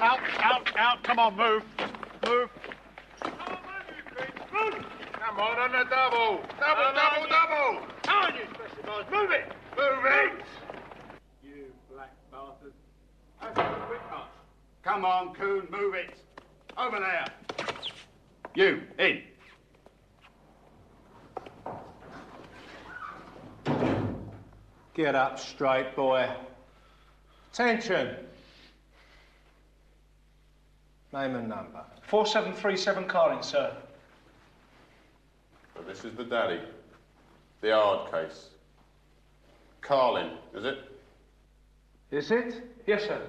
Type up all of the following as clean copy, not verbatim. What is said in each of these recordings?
Out. Come on, move. Move. Come on, move. Come on the double. Double. How are you, special boys? Move it. Move it. You black bastard. That's a quick march. Come on, Coon, move it. Over there. You, in. Get up straight, boy. Attention. Name and number. 4737 Carling, sir. So this is the daddy. The hard case. Carlin, is it? Is it? Yes, sir.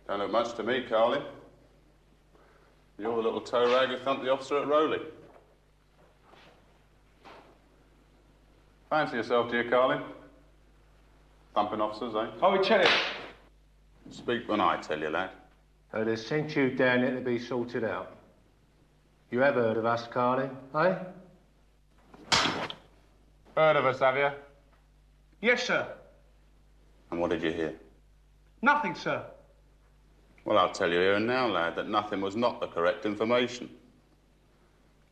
Don't look much to me, Carlin. You're the little toe rag who thumped the officer at Rowley. Fancy yourself, dear Carlin. Thumping officers, eh? Oh, we tell you. Speak when I tell you, lad. So they sent you down here to be sorted out. You have heard of us, Carlin, eh? Heard of us, have you? Yes, sir. And what did you hear? Nothing, sir. Well, I'll tell you here and now, lad, that nothing was not the correct information.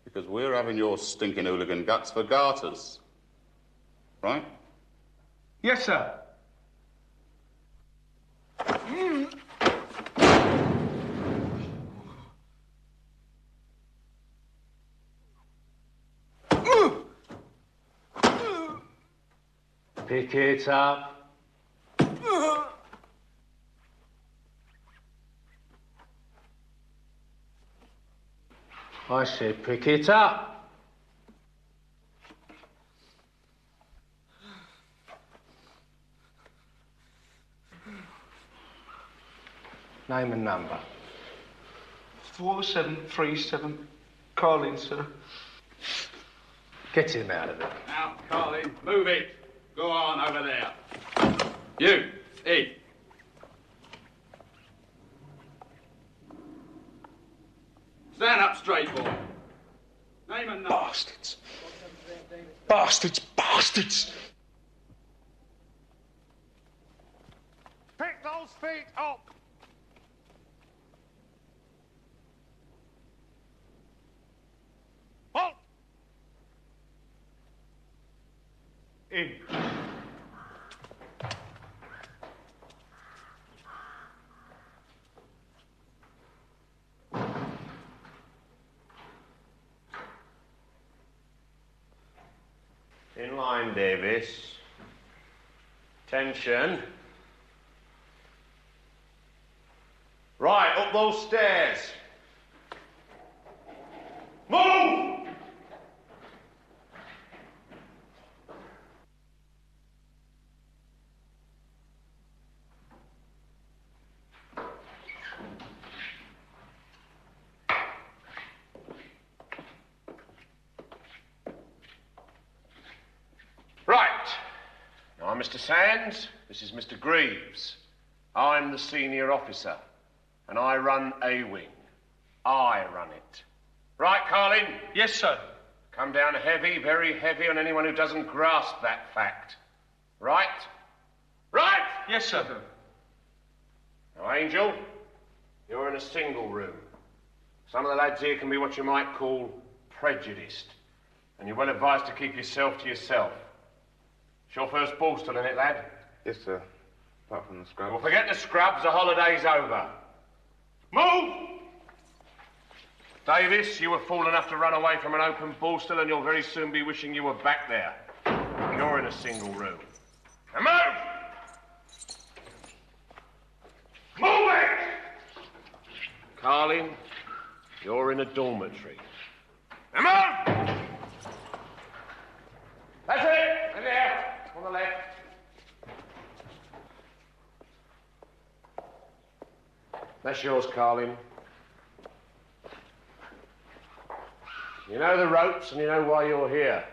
Because we're having your stinking hooligan guts for garters. Right? Yes, sir. Pick it up. I said pick it up. Name and number. 4737 Carling, sir. Get him out of it. Now, Carlin, move it. Go on over there. You, eat. Stand up straight, boy. Name and number. Bastards. Bastards. Pick those feet up. Halt. In. In line, Davis. Attention. Right, up those stairs. Move! Right. Now, I'm Mr. Sands. This is Mr. Greaves. I'm the senior officer, and I run A wing. I run it. Right, Carlin? Yes, sir. Come down heavy, very heavy on anyone who doesn't grasp that fact. Right? Right? Yes, sir. Now, Angel, you're in a single room. Some of the lads here can be what you might call prejudiced, and you're well advised to keep yourself to yourself. It's your first ball still in it, lad? Yes, sir. Apart from the scrubs. Well, forget the scrubs. The holiday's over. Move! Davis, you were fool enough to run away from an open ball still, and you'll very soon be wishing you were back there. You're in a single room. Now move! Move it! Carlin, you're in a dormitory. Now move! That's it! In there. On the left. That's yours, Carlin. You know the ropes and you know why you're here.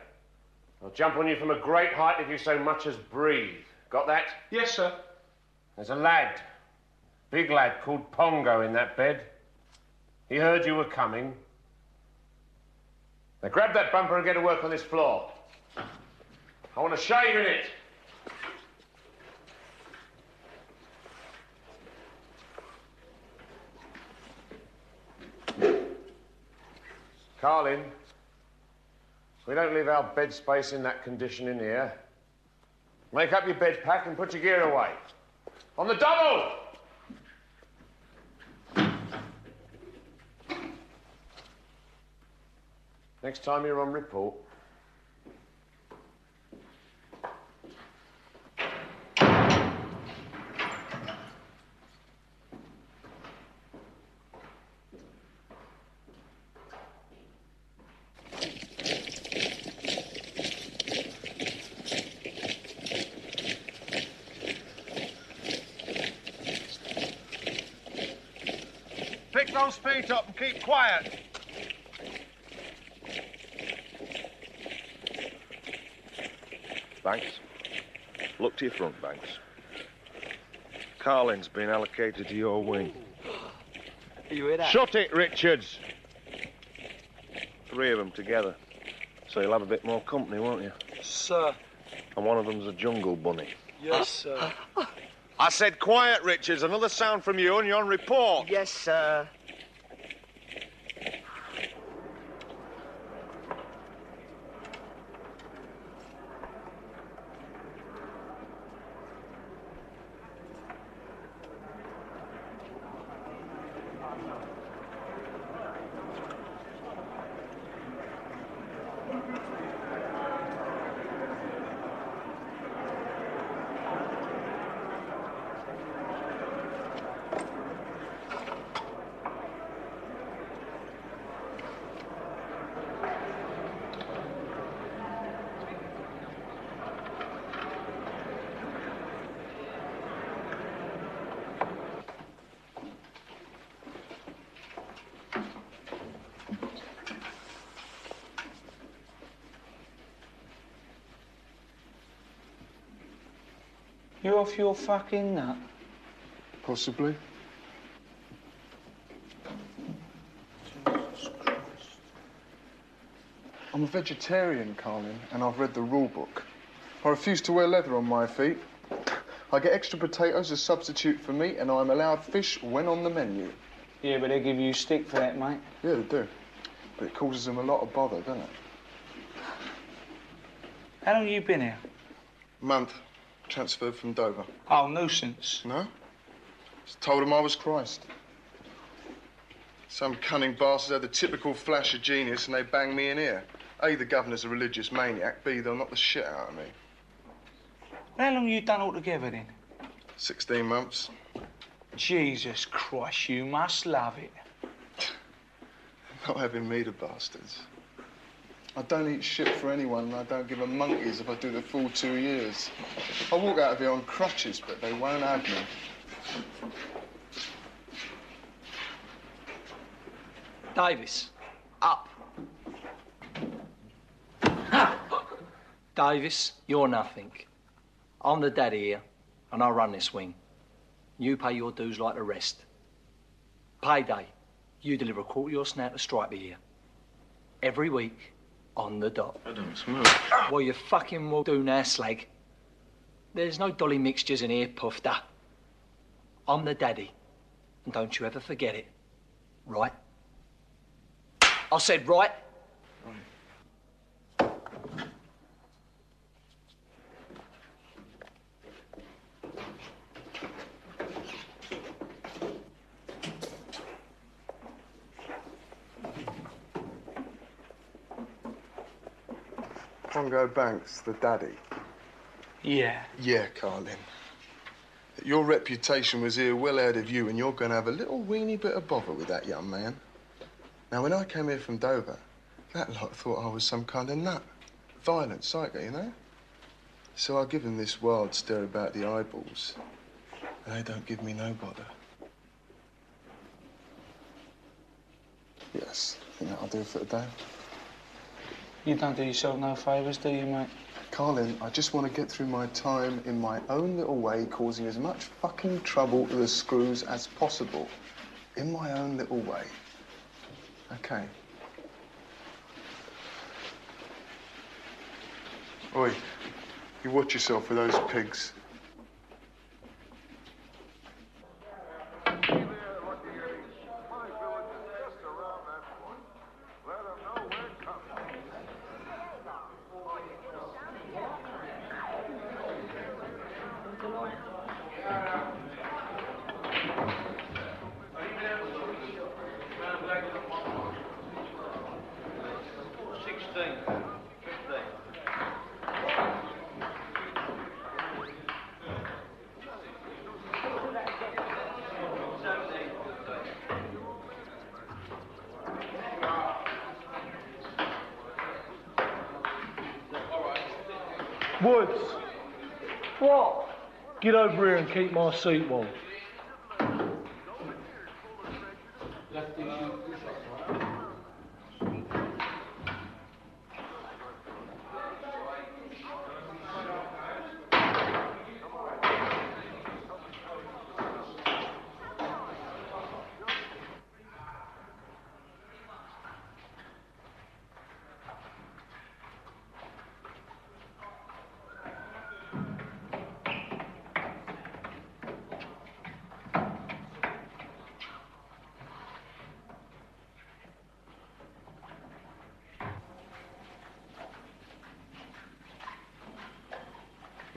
I'll jump on you from a great height if you so much as breathe. Got that? Yes, sir. There's a lad, big lad called Pongo in that bed. He heard you were coming. Now grab that bumper and get to work on this floor. I want to shave in it. Carlin, we don't leave our bed space in that condition in here. Make up your bed pack and put your gear away. On the double! Next time you're on report. Pick those feet up and keep quiet. Banks, look to your front, Banks. Carlin's been allocated to your wing. You hear that? Shut it, Richards! 3 of them together. So you'll have a bit more company, won't you? Sir. And one of them's a jungle bunny. Yes, sir. I said quiet, Richards. Another sound from you and you're on report. Yes, sir. You off your fucking nut? Possibly. I'm a vegetarian, Carlin, and I've read the rule book. I refuse to wear leather on my feet. I get extra potatoes as substitute for meat, and I'm allowed fish when on the menu. Yeah, but they give you stick for that, mate. Yeah, they do. But it causes them a lot of bother, doesn't it? How long you been here? Month. Transferred from Dover. Oh, nuisance. No? Just told them I was Christ. Some cunning bastards had the typical flash of genius and they banged me in here. A, the governor's a religious maniac. B, they'll knock the shit out of me. How long you done altogether, then? 16 months. Jesus Christ, you must love it. Not having me, the bastards. I don't eat shit for anyone and I don't give a monkeys if I do the full 2 years. I walk out of here on crutches, but they won't have me. Davis, up. Davis, you're nothing. I'm the daddy here, and I run this wing. You pay your dues like the rest. Payday, you deliver a quarter of your snout to Striper here. Every week, on the dot. I don't smoke. Well, you fucking will do now, slag. There's no dolly mixtures in here, puffed. I'm the daddy, and don't you ever forget it. Right? I said right. Congo Banks, the daddy. Yeah. Yeah, Carlin. Your reputation was here well ahead of you, and you're going to have a little weeny bit of bother with that young man. Now, when I came here from Dover, that lot thought I was some kind of nut. Violent psycho, you know? So I give them this wild stare about the eyeballs, and they don't give me no bother. Yes, I think that'll do for today. You don't do yourself no favours, do you, mate? Carlin, I just want to get through my time in my own little way, causing as much fucking trouble to the screws as possible. In my own little way. Okay. Oi, you watch yourself with those pigs. My village is just around that point. Let them know Woods, What? get over here and keep my seat warm.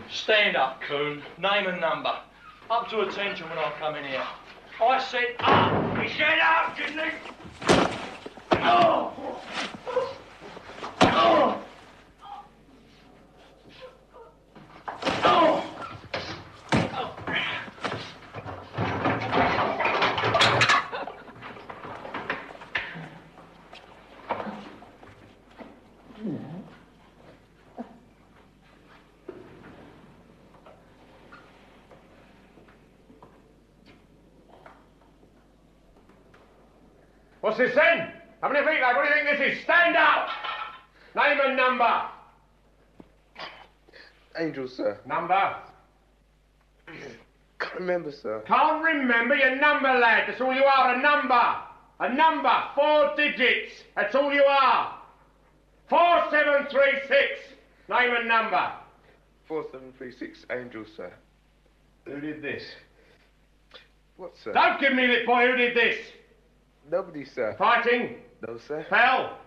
Stand up, coon. Name and number. Up to attention when I come in here. I said up. He said up, didn't he? Oh! Oh! Oh! What's this then? How many feet, lad? What do you think this is? Stand up! Name and number. Angel, sir. Number? Can't remember, sir. Can't remember your number, lad. That's all you are, a number. A number, 4 digits. That's all you are. 4736. Name and number. 4736, Angel, sir. Who did this? What, sir? Don't give me this, boy. Who did this? Nobody, sir. Fighting? No, sir. Fell?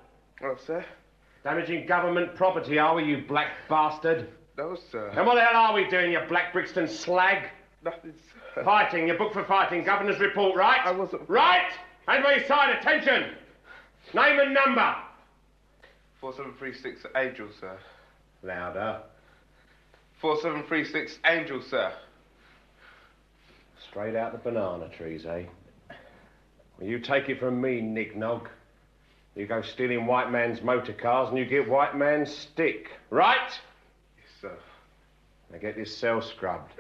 No, sir. Damaging government property, are we, you black bastard? No, sir. And what the hell are we doing, you Black Brixton slag? Nothing, sir. Fighting, you're booked for fighting. Governor's report, right? I wasn't... Right? Hand by your side, attention! Name and number. 4736, Angel, sir. Louder. 4736, Angel, sir. Straight out the banana trees, eh? Well, you take it from me, Nick-Nog. You go stealing white man's motor cars and you get white man's stick, right? Yes, sir. Now get this cell scrubbed.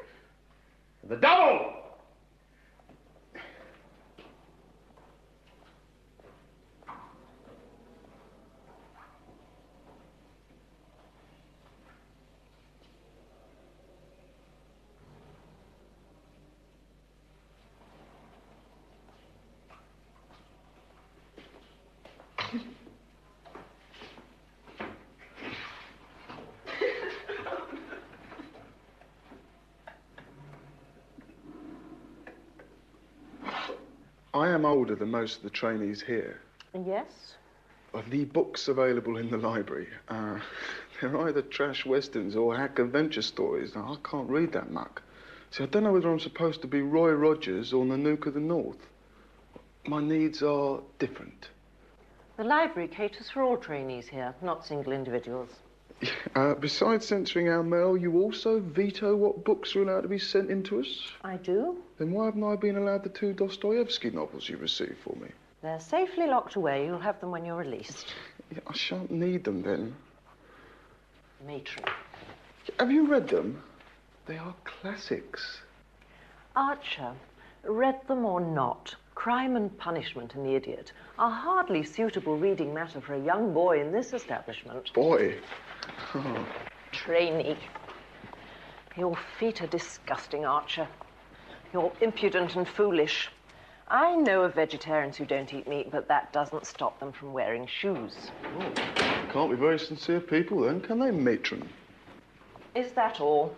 The double! I am older than most of the trainees here. Yes? Of the books available in the library, they're either trash westerns or hack adventure stories. Now, I can't read that muck. See, I don't know whether I'm supposed to be Roy Rogers or Nanook of the North. My needs are different. The library caters for all trainees here, not single individuals. Besides censoring our mail, you also veto what books are allowed to be sent in to us? I do. Then why haven't I been allowed the 2 Dostoevsky novels you received for me? They're safely locked away. You'll have them when you're released. Yeah, I shan't need them then. Matron. Have you read them? They are classics. Archer, read them or not, Crime and Punishment and The Idiot are hardly suitable reading matter for a young boy in this establishment. Boy. Oh. Trainee. Your feet are disgusting, Archer. You're impudent and foolish. I know of vegetarians who don't eat meat, but that doesn't stop them from wearing shoes. Oh. Can't be very sincere people then, can they, matron? Is that all?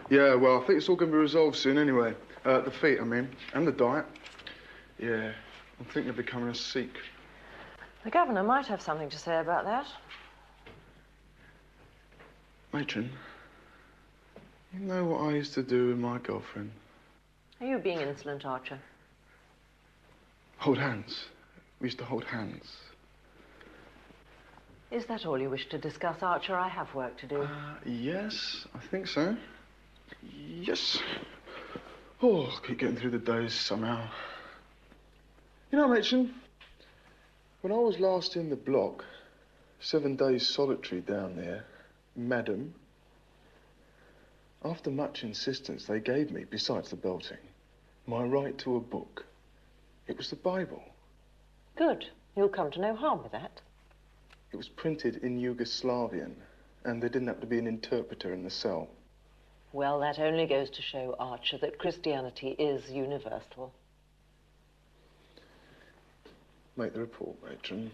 Yeah, well, I think it's all going to be resolved soon anyway. The feet, I mean, and the diet. Yeah, I'm thinking of becoming a Sikh. The governor might have something to say about that. Matron, you know what I used to do with my girlfriend? Are you being insolent, Archer? Hold hands. We used to hold hands. Is that all you wish to discuss, Archer? I have work to do. Yes, I think so. Yes. Oh, I keep getting through the days somehow. You know, Mädchen, when I was last in the block, 7 days solitary down there, madam, after much insistence, they gave me, besides the belting, my right to a book. It was the Bible. Good. You'll come to no harm with that. It was printed in Yugoslavian, and there didn't have to be an interpreter in the cell. Well, that only goes to show, Archer, that Christianity is universal. Make the report, matron.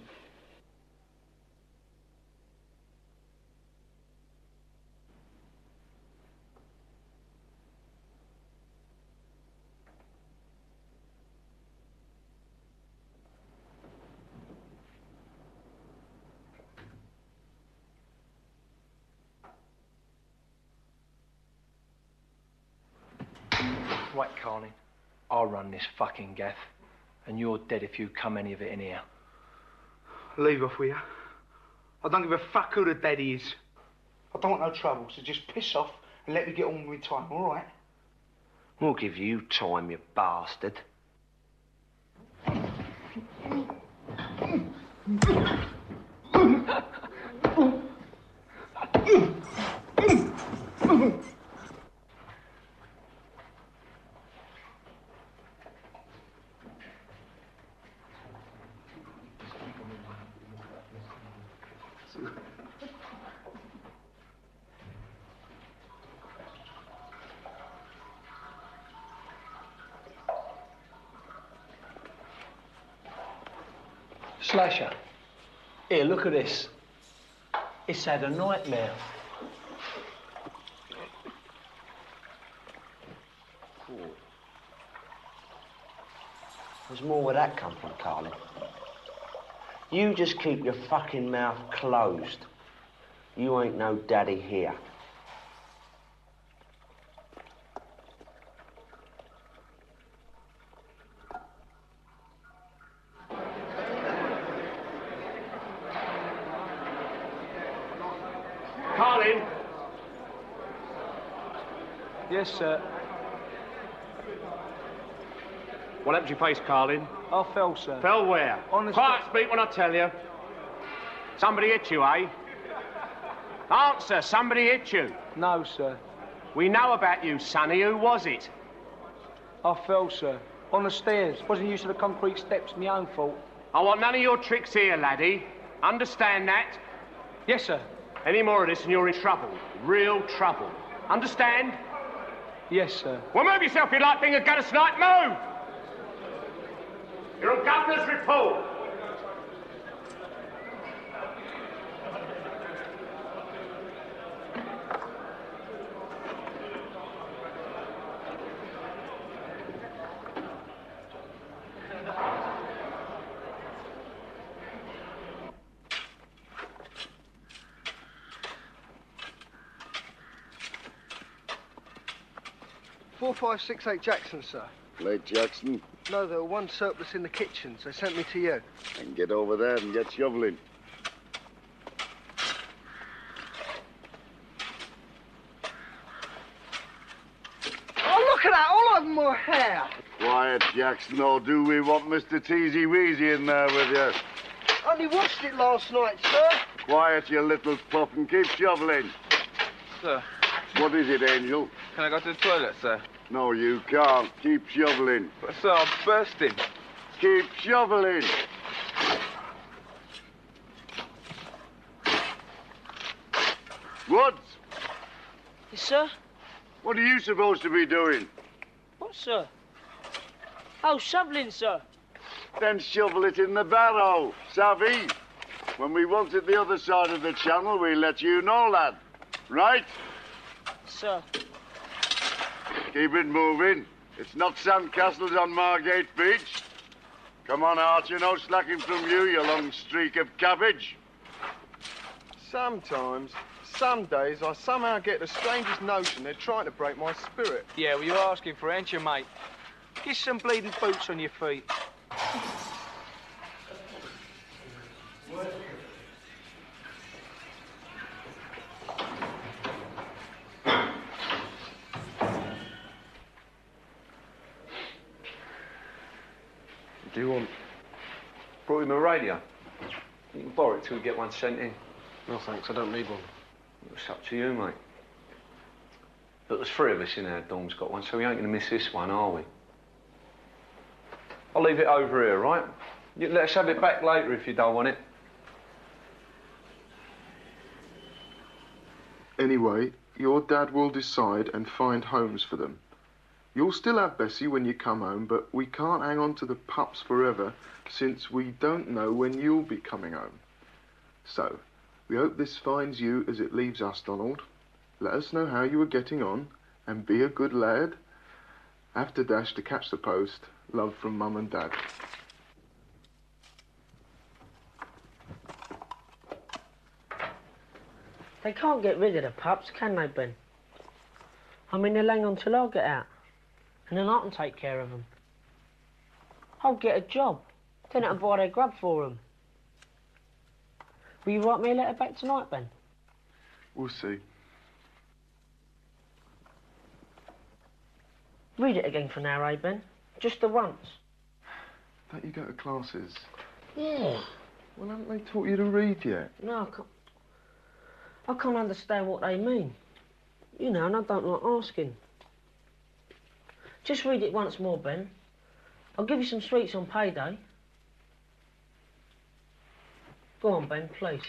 Right, Carlin. I'll run this fucking gaff, and you're dead if you come any of it in here. Leave off with you. I don't give a fuck who the daddy is. I don't want no trouble, so just piss off and let me get on with my time, all right? We'll give you time, you bastard. Slasher. Here, look at this. It's had a nightmare. There's more where that come from, Carlin. You just keep your fucking mouth closed. You ain't no daddy here. Carlin! Yes, sir. What happened to your face, Carlin? I fell, sir. Fell where? On the Quiet, speak when I tell you. Somebody hit you, eh? Answer, somebody hit you. No, sir. We know about you, Sonny. Who was it? I fell, sir. On the stairs. Wasn't used to the concrete steps. My own fault. I want none of your tricks here, laddie. Understand that? Yes, sir. Any more of this and you're in trouble. Real trouble. Understand? Yes, sir. Well, move yourself, you like being a gutter snipe. Move! You're on Governor's report. Four, 5, 6, 8 Jackson, sir. Late Jackson, No, there were one surplus in the kitchen, so they sent me to you. and get over there and get shoveling. Oh, look at that, all over my hair. Quiet, Jackson, or do we want Mr. Teasy Weezy in there with you? Only watched it last night, sir. Quiet, you little pup, and keep shoveling. Sir, What is it, Angel? can I go to the toilet, sir? No, you can't. Keep shoveling. But, sir, I'm bursting. Keep shoveling. Woods, Yes, sir? what are you supposed to be doing? What, sir? Oh, shoveling, sir. Then shovel it in the barrow, savvy? When we want it the other side of the channel, we let you know, lad. Right? Sir. Keep it moving. It's not sandcastles on Margate Beach. Come on, Archer, no slacking from you, you long streak of cabbage. Sometimes, some days, I somehow get the strangest notion they're trying to break my spirit. Yeah, well, you're asking for it, ain't you, mate? Get some bleeding boots on your feet. do you want? Brought him a radio. You can borrow it till we get one sent in. No, thanks. I don't need one. It's up to you, mate. But there's 3 of us in our dorm's got one, so we ain't going to miss this one, are we? I'll leave it over here, right? You let us have it back later if you don't want it. Anyway, your dad will decide and find homes for them. You'll still have Bessie when you come home, but we can't hang on to the pups forever since we don't know when you'll be coming home. So, we hope this finds you as it leaves us, Donald. Let us know how you are getting on, and be a good lad. Have to dash to catch the post. Love from Mum and Dad. They can't get rid of the pups, can they, Ben? I mean, they'll hang on till I get out. And then I can take care of them. I'll get a job. Then I can buy their grub for them. Will you write me a letter back tonight, Ben? We'll see. Read it again for now, eh, Ben? Just the once. Don't you go to classes? Yeah. Well, haven't they taught you to read yet? No, I can't understand what they mean. You know, and I don't like asking. Just read it once more, Ben. I'll give you some sweets on payday. Go on, Ben, please.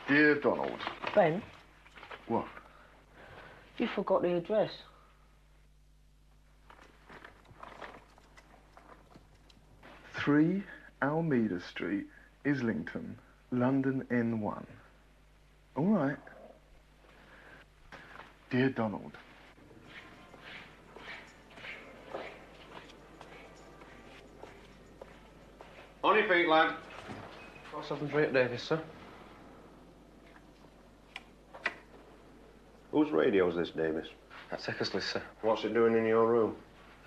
Dear Donald. Ben? What? You forgot the address. Three Almeida Street, Islington, London N1. All right. Dear Donald. On your feet, lad. Got something for you, Davis, sir. Whose radio's this, Davis? That's Eckersley's, sir. What's it doing in your room?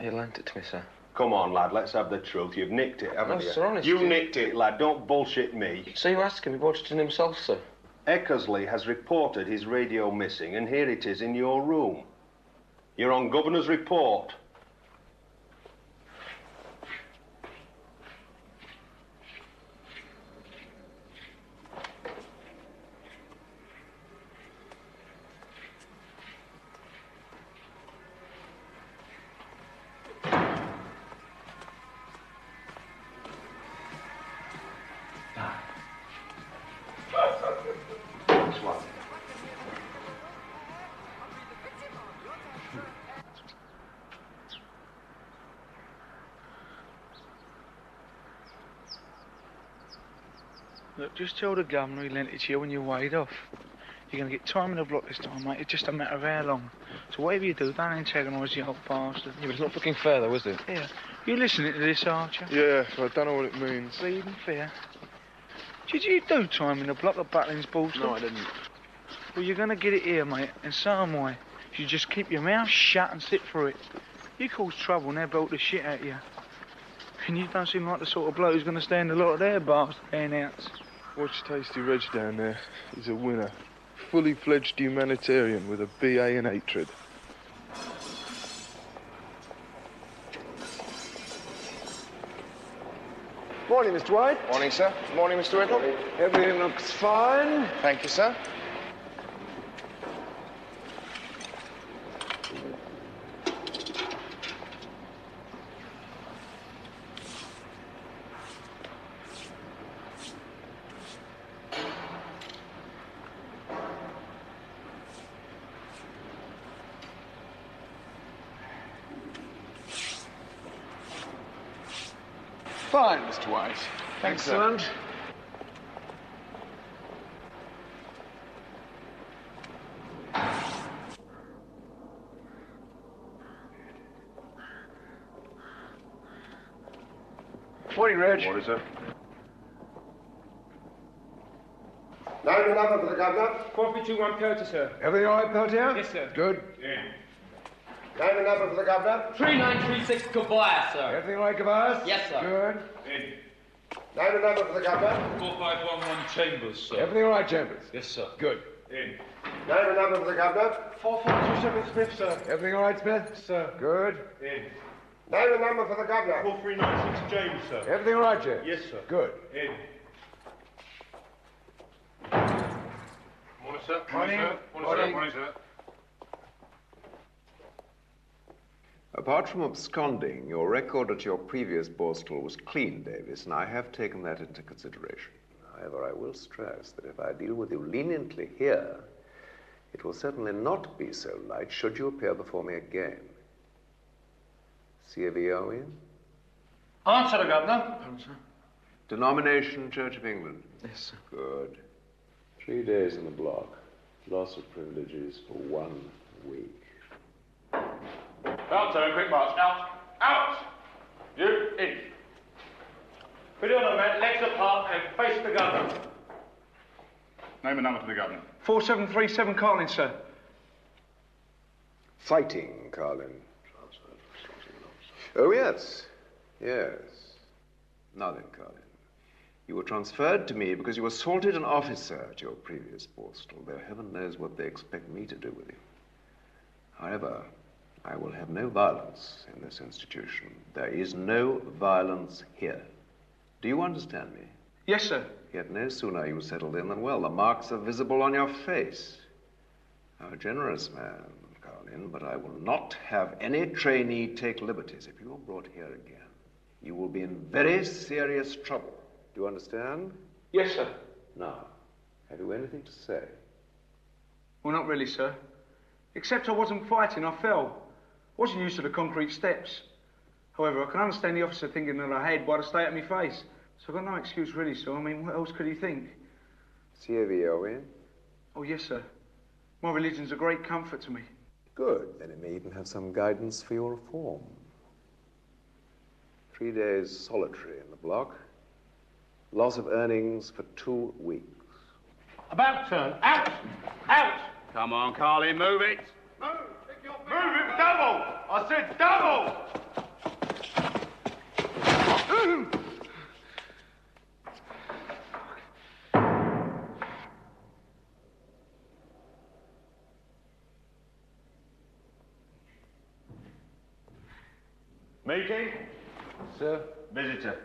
He lent it to me, sir. Come on, lad, let's have the truth. You've nicked it, haven't No, you? sir, honest. You nicked it, lad. Don't bullshit me. So you ask him, he bought it in himself, sir. Eckersley has reported his radio missing, and here it is in your room. You're on Governor's report. Look, just tell the governor he lent it to you when you weighed off. You're going to get time in the block this time, mate. It's just a matter of how long. So whatever you do, don't antagonise the old bastard. Yeah, but it's not fucking fair, though, is it? Yeah. You listening to this, Archer? Yeah, I don't know what it means. Bleeding fair. Did you do time in the block of Butlins, Balls? No, I didn't. Well, you're going to get it here, mate, in some way. You just keep your mouth shut and sit for it. You cause trouble and they'll belt the shit out of you. And you don't seem like the sort of bloke who's going to stand a lot of their bastard handouts. Watch Tasty Reg down there. He's a winner. Fully fledged humanitarian with a BA in hatred. Morning, Mr. White. Morning, sir. Morning, Mr. Whittle. Everything looks fine. Thank you, sir. Fine, Mr. White. Thanks, sir. Excellent. Morning, Reg. Morning, sir. Name and number for the governor. Coffee 2-1 Pelter, sir. Everything all right, Peltier? Yes, sir. Good. Yeah. Name and number for the governor. 3936 Tobias, sir. Everything all right, Tobias? Yes, sir. Good. In. Name and number for the governor. 4511 Chambers, sir. Everything all right, Chambers? Yes, sir. Good. In. Name and number for the governor. 4427 Smith, sir. Everything all right, Smith? Sir. Good. In. Name and number for the governor. 4396 James, sir. Everything all right, James? Yes, sir. Good. In. Morning, sir. Morning. Morning, sir. Apart from absconding, your record at your previous borstal was clean, Davis, and I have taken that into consideration. However, I will stress that if I deal with you leniently here, it will certainly not be so light should you appear before me again. C.A.V.O. in? Answer the governor. Answer. Denomination, Church of England? Yes, sir. Good. 3 days in the block. Loss of privileges for 1 week. Out, turn, quick march. Out. Out! You, in. Put it on a mat, legs apart, and face the governor. Name and number for the governor. 4737 Carlin, sir. Fighting, Carlin. Oh, yes. Yes. Now then, Carlin. You were transferred to me because you assaulted an officer at your previous borstal, though heaven knows what they expect me to do with you. However, I will have no violence in this institution. There is no violence here. Do you understand me? Yes, sir. Yet no sooner are you settled in than, well, the marks are visible on your face. I'm a generous man, Carlin, but I will not have any trainee take liberties. If you are brought here again, you will be in very serious trouble. Do you understand? Yes, sir. Now, have you anything to say? Well, not really, sir. Except I wasn't fighting, I fell. Wasn't used to the concrete steps. However, I can understand the officer thinking that I had by the state of my face. So I've got no excuse really, sir. I mean, what else could he think? C.A.V.O. in? Oh, yes, sir. My religion's a great comfort to me. Good. Then it may even have some guidance for your reform. 3 days solitary in the block. Loss of earnings for 2 weeks. About turn. Out! Out! Come on, Carly, move it. Move! Move it double! I said double! Meeting? Sir? Visitor.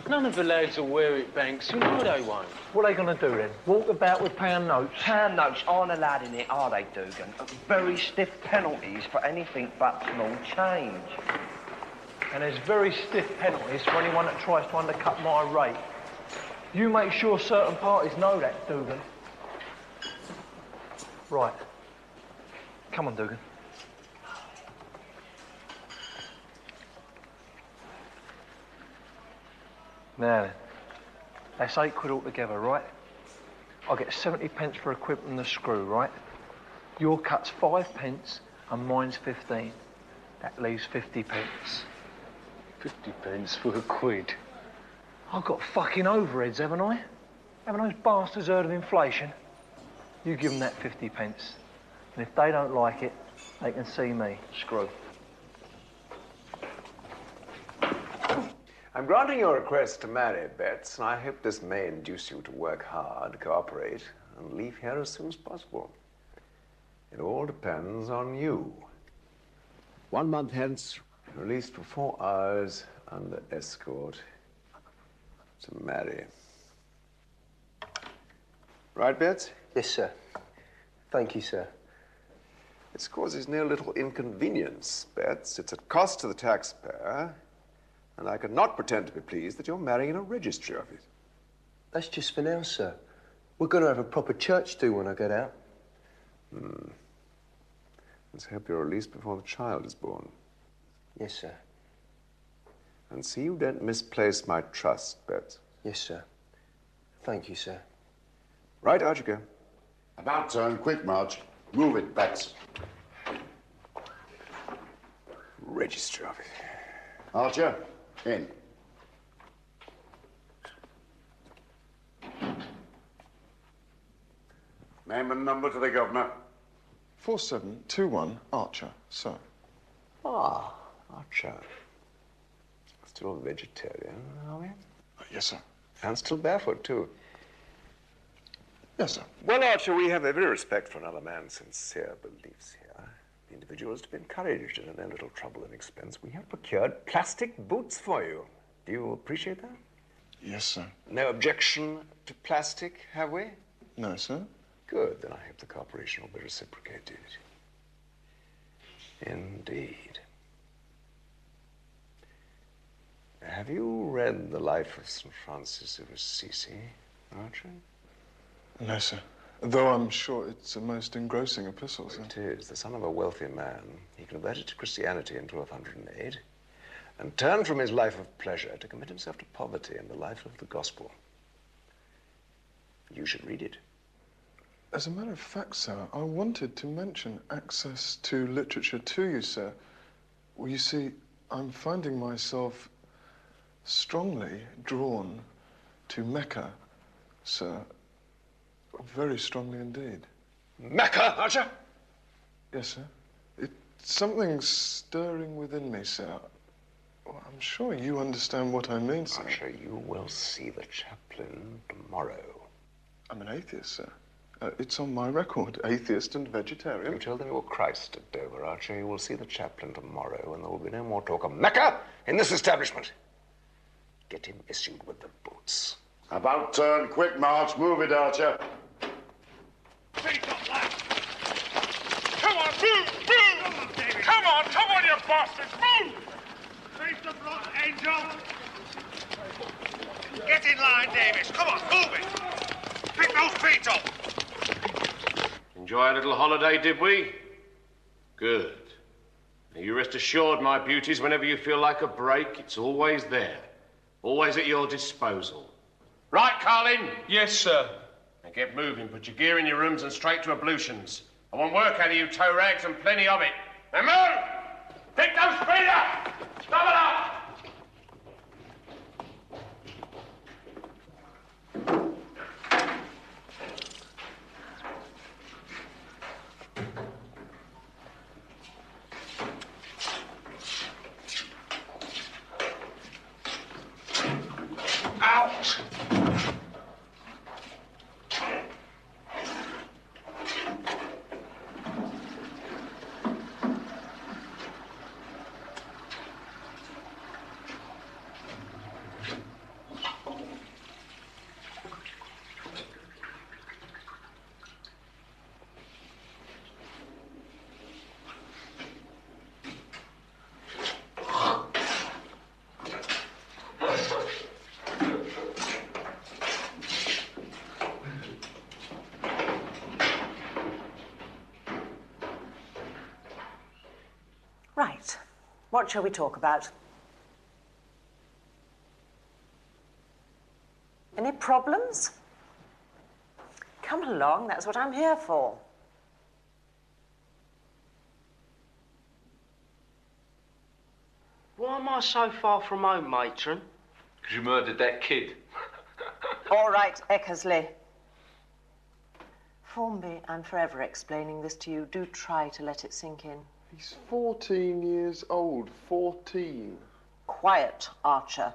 None of the lads will wear it, Banks. You know they won't. What are they going to do then? Walk about with pound notes? Pound notes aren't allowed in it, are they, Dugan? Very stiff penalties for anything but small change. And there's very stiff penalties for anyone that tries to undercut my rate. You make sure certain parties know that, Dugan. Right. Come on, Dugan. Now then, that's £8 altogether, right? I'll get 70 pence for equipping the screw, right? Your cut's 5 pence and mine's 15. That leaves 50 pence. 50 pence for a quid. I've got fucking overheads, haven't I? Haven't those bastards heard of inflation? You give them that 50 pence. And if they don't like it, they can see me. Screw. I'm granting your request to marry, Betts, and I hope this may induce you to work hard, cooperate, and leave here as soon as possible. It all depends on you. 1 month hence, released for 4 hours under escort to marry. Right, Betts? Yes, sir. Thank you, sir. This causes no little inconvenience, Betts. It's at cost to the taxpayer, and I cannot pretend to be pleased that you're marrying in a registry office. That's just for now, sir. We're going to have a proper church do when I get out. Let's hope you're released before the child is born. Yes, sir. And see you don't misplace my trust, Betts. Yes, sir. Thank you, sir. Right, out you go. About turn, quick march. Move it, Betts. Registry office. Archer, in. Name and number to the governor. 4721 Archer, sir. Ah, Archer. Still a vegetarian, are we? Yes, sir. And still barefoot, too. Yes, sir. Well, Archer, we have every respect for another man's sincere beliefs here. The individual is to be encouraged, and at no little trouble and expense, we have procured plastic boots for you. Do you appreciate that? Yes, sir. No objection to plastic, have we? No, sir. Good. Then I hope the cooperation will be reciprocated. Indeed. Have you read The Life of St. Francis of Assisi, Archer? No, sir. Though I'm sure it's a most engrossing epistle, sir. It is. The son of a wealthy man, he converted to Christianity in 1208 and turned from his life of pleasure to commit himself to poverty and the life of the gospel. You should read it. As a matter of fact, sir, I wanted to mention access to literature to you, sir. Well, you see, I'm finding myself strongly drawn to Mecca, sir. Very strongly indeed. Mecca, Archer? Yes, sir. It's something stirring within me, sir. Well, I'm sure you understand what I mean, sir. Archer, you will see the chaplain tomorrow. I'm an atheist, sir. It's on my record, atheist and vegetarian. You tell them you're Christ at Dover, Archer. You will see the chaplain tomorrow, and there will be no more talk of Mecca in this establishment. Get him issued with the boots. About turn, quick march. Move it, Archer. Feet up, lad. Come on, move, move! Come on, David. Come on, you bastards, move! Face the block, Angel. Get in line, Davis. Come on, move it. Pick those feet up. Enjoy a little holiday, did we? Good. Now, you rest assured, my beauties, whenever you feel like a break, it's always there. Always at your disposal. Right, Carlin? Yes, sir. Now get moving. Put your gear in your rooms and straight to ablutions. I want work out of you tow rags and plenty of it. Now move! Pick those feet up! Stop it up! Out! Right. What shall we talk about? Any problems? Come along, that's what I'm here for. Why am I so far from home, matron? Because you murdered that kid. All right, Eckersley. Formby, I'm forever explaining this to you. Do try to let it sink in. He's 14 years old. 14. Quiet, Archer.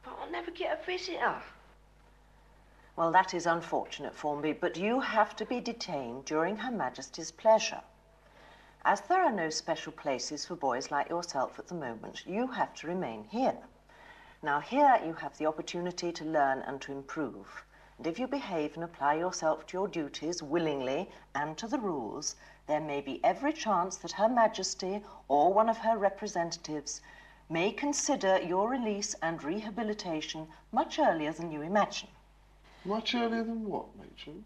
But I'll never get a visitor. Well, that is unfortunate, Formby, but you have to be detained during Her Majesty's pleasure. As there are no special places for boys like yourself at the moment, you have to remain here. Now, here you have the opportunity to learn and to improve. And if you behave and apply yourself to your duties willingly and to the rules, there may be every chance that Her Majesty or one of her representatives may consider your release and rehabilitation much earlier than you imagine. Much earlier than what, Matron?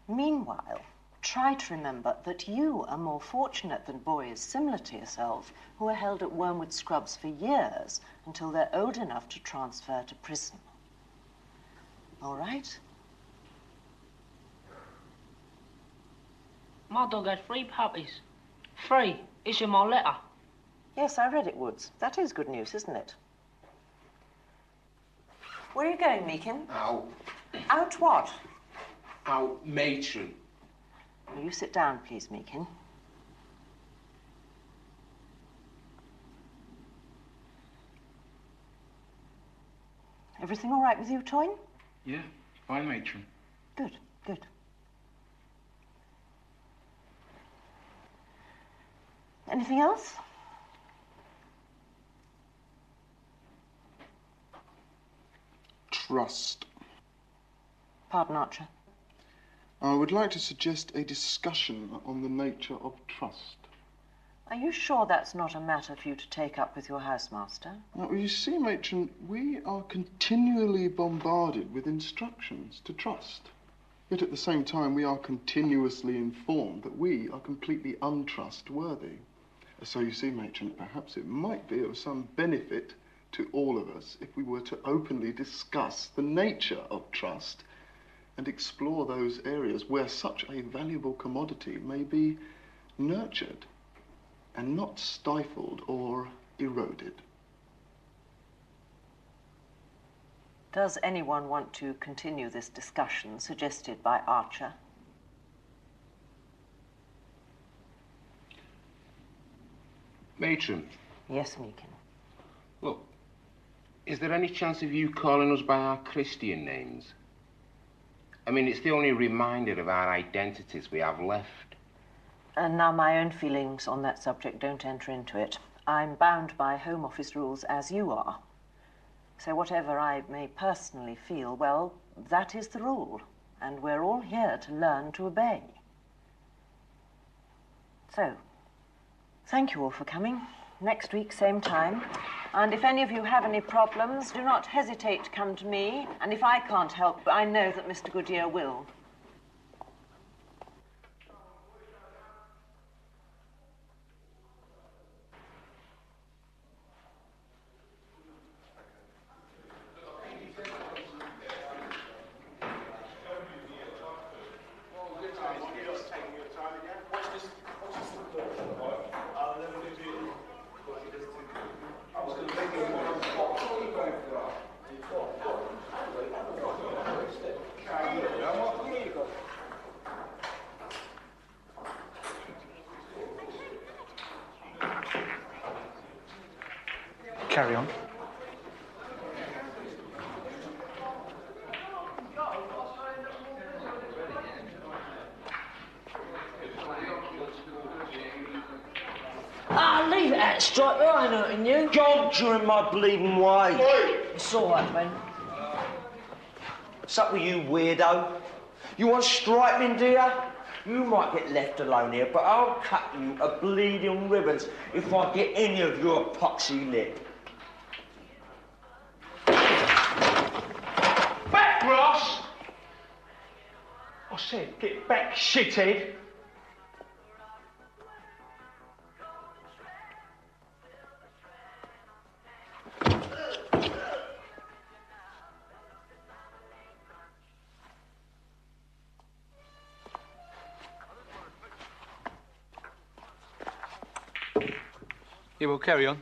Meanwhile, try to remember that you are more fortunate than boys similar to yourself who are held at Wormwood Scrubs for years until they're old enough to transfer to prison. All right? My dog had 3 puppies. 3. It's in my letter. Yes, I read it, Woods. That is good news, isn't it? Where are you going, Meakin? Out. Out what? Out, Matron. Will you sit down, please, Meakin? Everything all right with you, Toyne? Yeah, fine, Matron. Good, good. Anything else? Trust. Pardon, Archer. I would like to suggest a discussion on the nature of trust. Are you sure that's not a matter for you to take up with your housemaster? Now, you see, Matron, we are continually bombarded with instructions to trust. Yet at the same time, we are continuously informed that we are completely untrustworthy. So you see, Matron, perhaps it might be of some benefit to all of us if we were to openly discuss the nature of trust and explore those areas where such a valuable commodity may be nurtured and not stifled or eroded. Does anyone want to continue this discussion suggested by Archer? Matron. Yes, Meakin. Look, is there any chance of you calling us by our Christian names? I mean, it's the only reminder of our identities we have left. And now my own feelings on that subject don't enter into it. I'm bound by Home Office rules as you are. So whatever I may personally feel, well, that is the rule. And we're all here to learn to obey. So, thank you all for coming. Next week, same time. And if any of you have any problems, do not hesitate to come to me. And if I can't help, I know that Mr. Goodyear will. Carry on. Ah, leave it at Striper, I ain't hurting you. God, you're in my bleeding way. It's all right, Ben. What's up with you, weirdo? You want striping, do you? You might get left alone here, but I'll cut you a bleeding ribbons if I get any of your epoxy lip. Back, Ross! I said, get back, shithead. Yeah, well, carry on.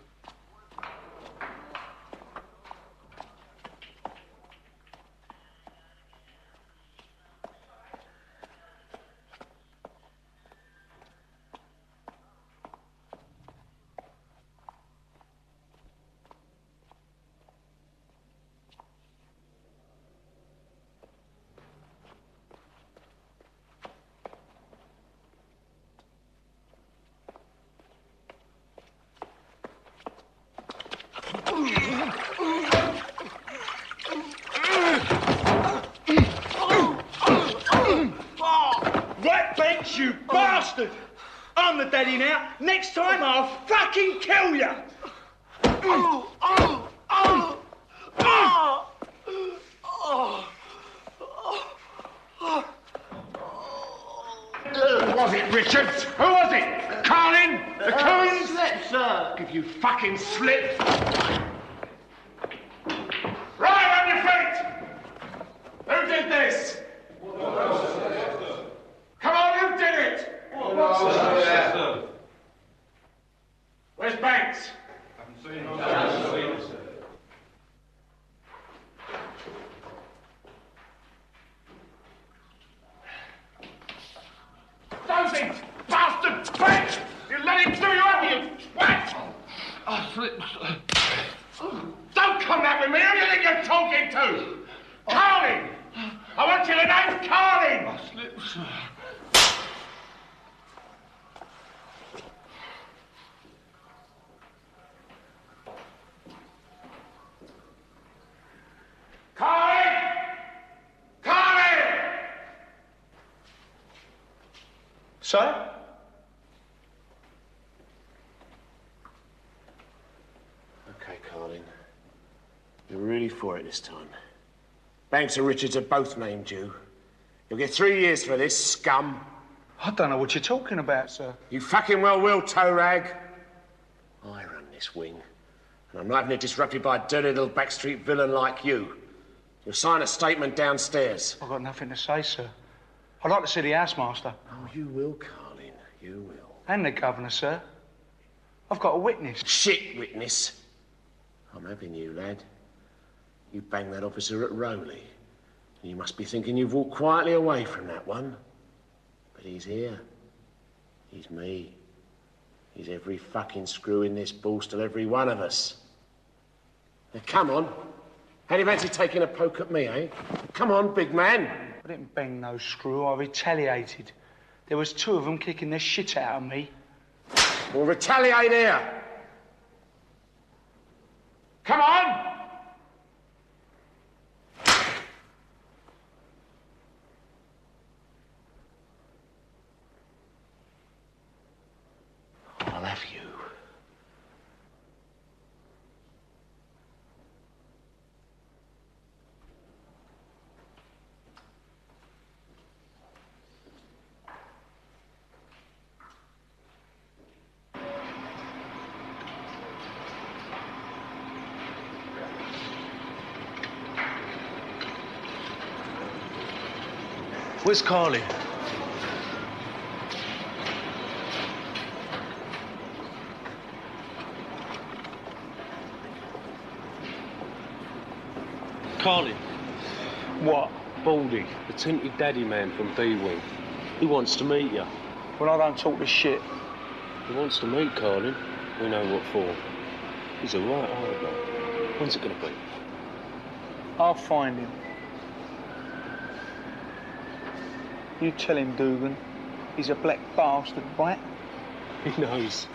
Alex, you bastard! I'm the daddy now. Next time I'll fucking kill you! Who was it, Richards? Who was it? Carlin? The Coons? Slip, sir. If you fucking slip. Right on your feet! Who did this? Come on, who did it? Where's Banks? Haven't seen him. Dozy bastard Banks! You let him do you over, you twat! I slipped. Don't come back with me! Who do you think you're talking to? Carlin! I want you to name Carlin! I slipped, sir. Carlin! Carlin! Sir? Okay, Carlin. You're really for it this time. Banks and Richards are both named you. You'll get 3 years for this, scum. I don't know what you're talking about, sir. You fucking well will, toe rag. I run this wing, and I'm not having it disrupted by a dirty little backstreet villain like you. You'll sign a statement downstairs. I've got nothing to say, sir. I'd like to see the housemaster. Oh, you will, Carlin. You will. And the governor, sir. I've got a witness. Shit witness. I'm having you, lad. You banged that officer at Rowley. And you must be thinking you've walked quietly away from that one. But he's here. He's me. He's every fucking screw in this ball, still every one of us. Now, come on. How do you fancy taking a poke at me, eh? Come on, big man. I didn't bang no screw. I retaliated. There was 2 of them kicking the shit out of me. Well, retaliate here. Come on! I'll have you. Where's Carly? Carlin. What? Baldy, the tinted daddy man from D-Wing. He wants to meet you. Well, I don't talk this shit. He wants to meet Carlin. We know what for. He's a right hard man. When's it gonna be? I'll find him. You tell him, Dugan. He's a black bastard, right? He knows.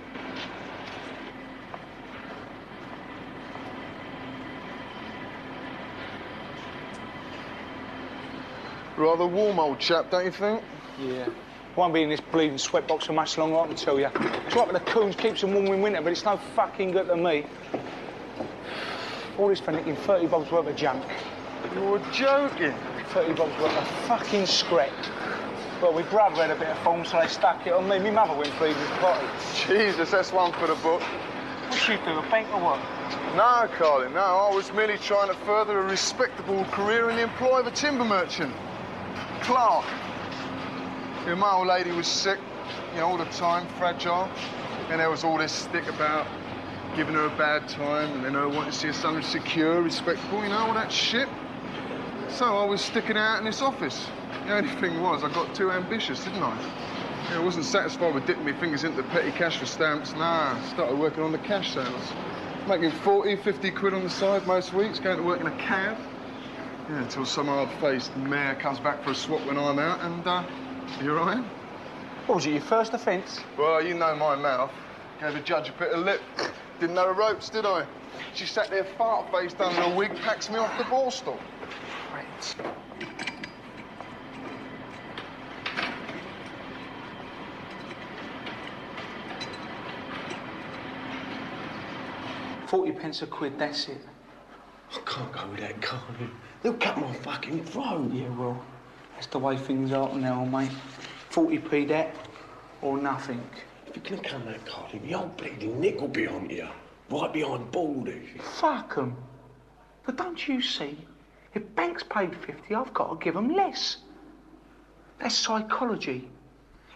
Rather warm, old chap, don't you think? Yeah. Won't be in this bleeding sweatbox for much longer, I can tell you. It's right with the coons, keeps them warm in winter, but it's no fucking good to me. All this for nicking 30 bobs worth of junk. You're joking. 30 bobs worth of fucking scrap. Well, my brother had a bit of form, so they stuck it on me. My mother went bleeding potty. Jesus, that's one for the book. What you do, a bank or what? No, Carlin, no. I was merely trying to further a respectable career in the employ of a timber merchant. Clark. Yeah, my old lady was sick, you know, all the time, fragile. And there was all this stick about giving her a bad time, and then her wanting to see her son secure, respectable, you know, all that shit. So I was sticking out in this office. The only thing was, I got too ambitious, didn't I? Yeah, I wasn't satisfied with dipping my fingers into petty cash for stamps. Nah, I started working on the cash sales. Making 40, 50 quid on the side most weeks, going to work in a cab. Yeah, until some hard-faced mayor comes back for a swap when I'm out, and here I am. What was it, your first offence? Well, you know my mouth. Gave the judge a bit of lip. Didn't know the ropes, did I? She sat there fart-faced under a wig, packs me off the ball stool. 40p a quid, that's it. I can't go with that, Carlin. They'll cut my fucking throat. Yeah, well, that's the way things are now, mate. 40p that, or nothing. If you're gonna come that, Carlin, the old bleeding Nick will be on you. Right behind Baldy. Fuck 'em. But don't you see? If Banks paid 50, I've got to give them less. That's psychology.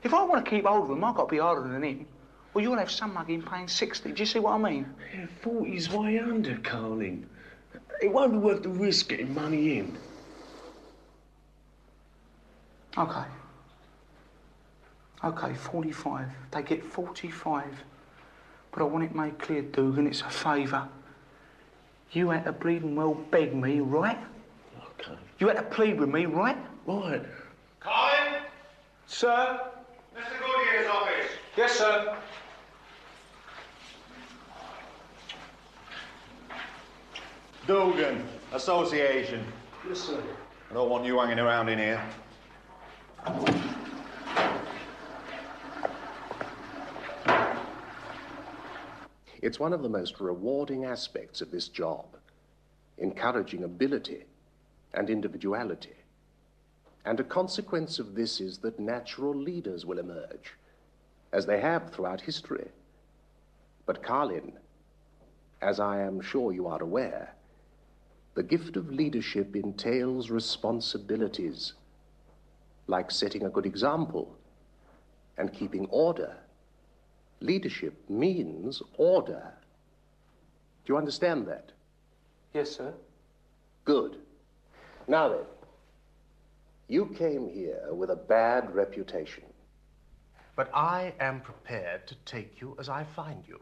If I want to keep hold of them, I've got to be harder than him. Well, you'll have some mugging paying 60. Do you see what I mean? Yeah, 40's way under, Carlin. It won't be worth the risk getting money in. OK. OK, 45. They get 45. But I want it made clear, Dugan, it's a favour. You had to bleeding well beg me, right? OK. You had to plead with me, right? Right. Colin? Sir? Mr. Goodyear's office. Yes, sir. Dugan, Association. Yes, sir. I don't want you hanging around in here. It's one of the most rewarding aspects of this job, encouraging ability and individuality. And a consequence of this is that natural leaders will emerge, as they have throughout history. But Carlin, as I am sure you are aware, the gift of leadership entails responsibilities, like setting a good example and keeping order. Leadership means order. Do you understand that? Yes, sir. Good. Now then, you came here with a bad reputation. But I am prepared to take you as I find you.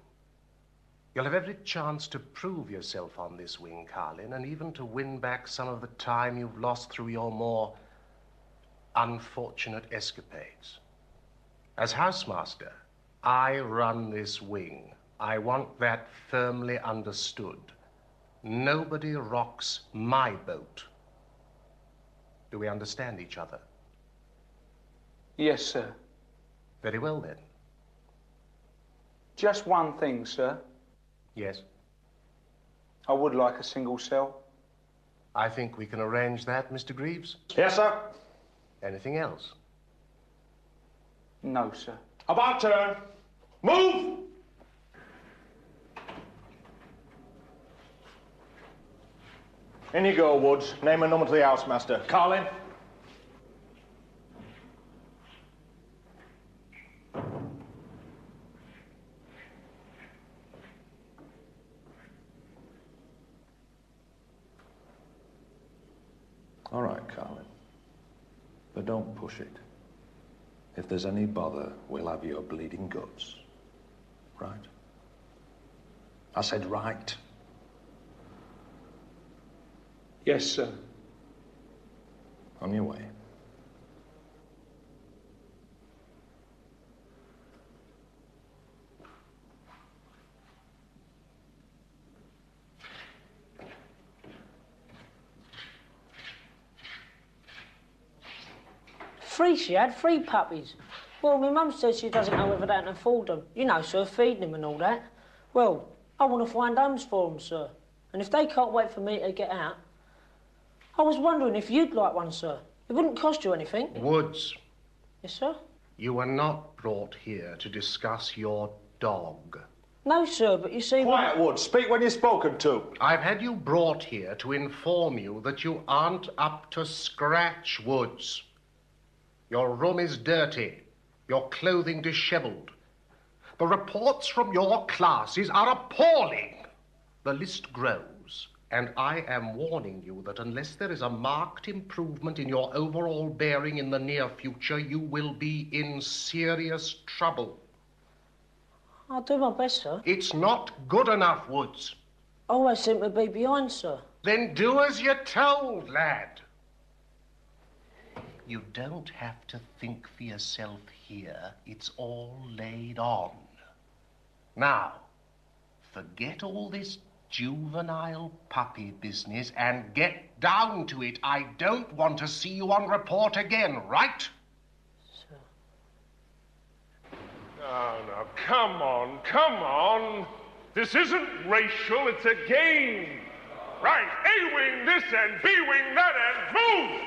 You'll have every chance to prove yourself on this wing, Carlin, and even to win back some of the time you've lost through your more unfortunate escapades. As housemaster, I run this wing. I want that firmly understood. Nobody rocks my boat. Do we understand each other? Yes, sir. Very well, then. Just one thing, sir. Yes? I would like a single cell. I think we can arrange that, Mr. Greaves. Yes, sir. Anything else? No, sir. About turn. Move! In you go, Woods. Name and number to the housemaster. Carlin? All right, Carlin. But don't push it. If there's any bother, we'll have your bleeding guts. Right? I said right. Yes, sir. On your way. Three she had, 3 puppies. Well, my mum says she doesn't know whether they can afford them. You know, sir, feeding them and all that. Well, I want to find homes for them, sir. And if they can't wait for me to get out, I was wondering if you'd like one, sir. It wouldn't cost you anything. Woods. Yes, sir? You were not brought here to discuss your dog. No, sir, but you see... Quiet, Woods. Speak when you're spoken to. I've had you brought here to inform you that you aren't up to scratch, Woods. Your room is dirty, your clothing disheveled. The reports from your classes are appalling. The list grows, and I am warning you that unless there is a marked improvement in your overall bearing in the near future, you will be in serious trouble. I'll do my best, sir. It's not good enough, Woods. I always seem to be behind, sir. Then do as you're told, lad. You don't have to think for yourself here. It's all laid on. Now, forget all this juvenile puppy business and get down to it. I don't want to see you on report again, right? Sir. Oh, no, come on, come on. This isn't racial, it's a game. Right, A wing this end, B wing that end, move!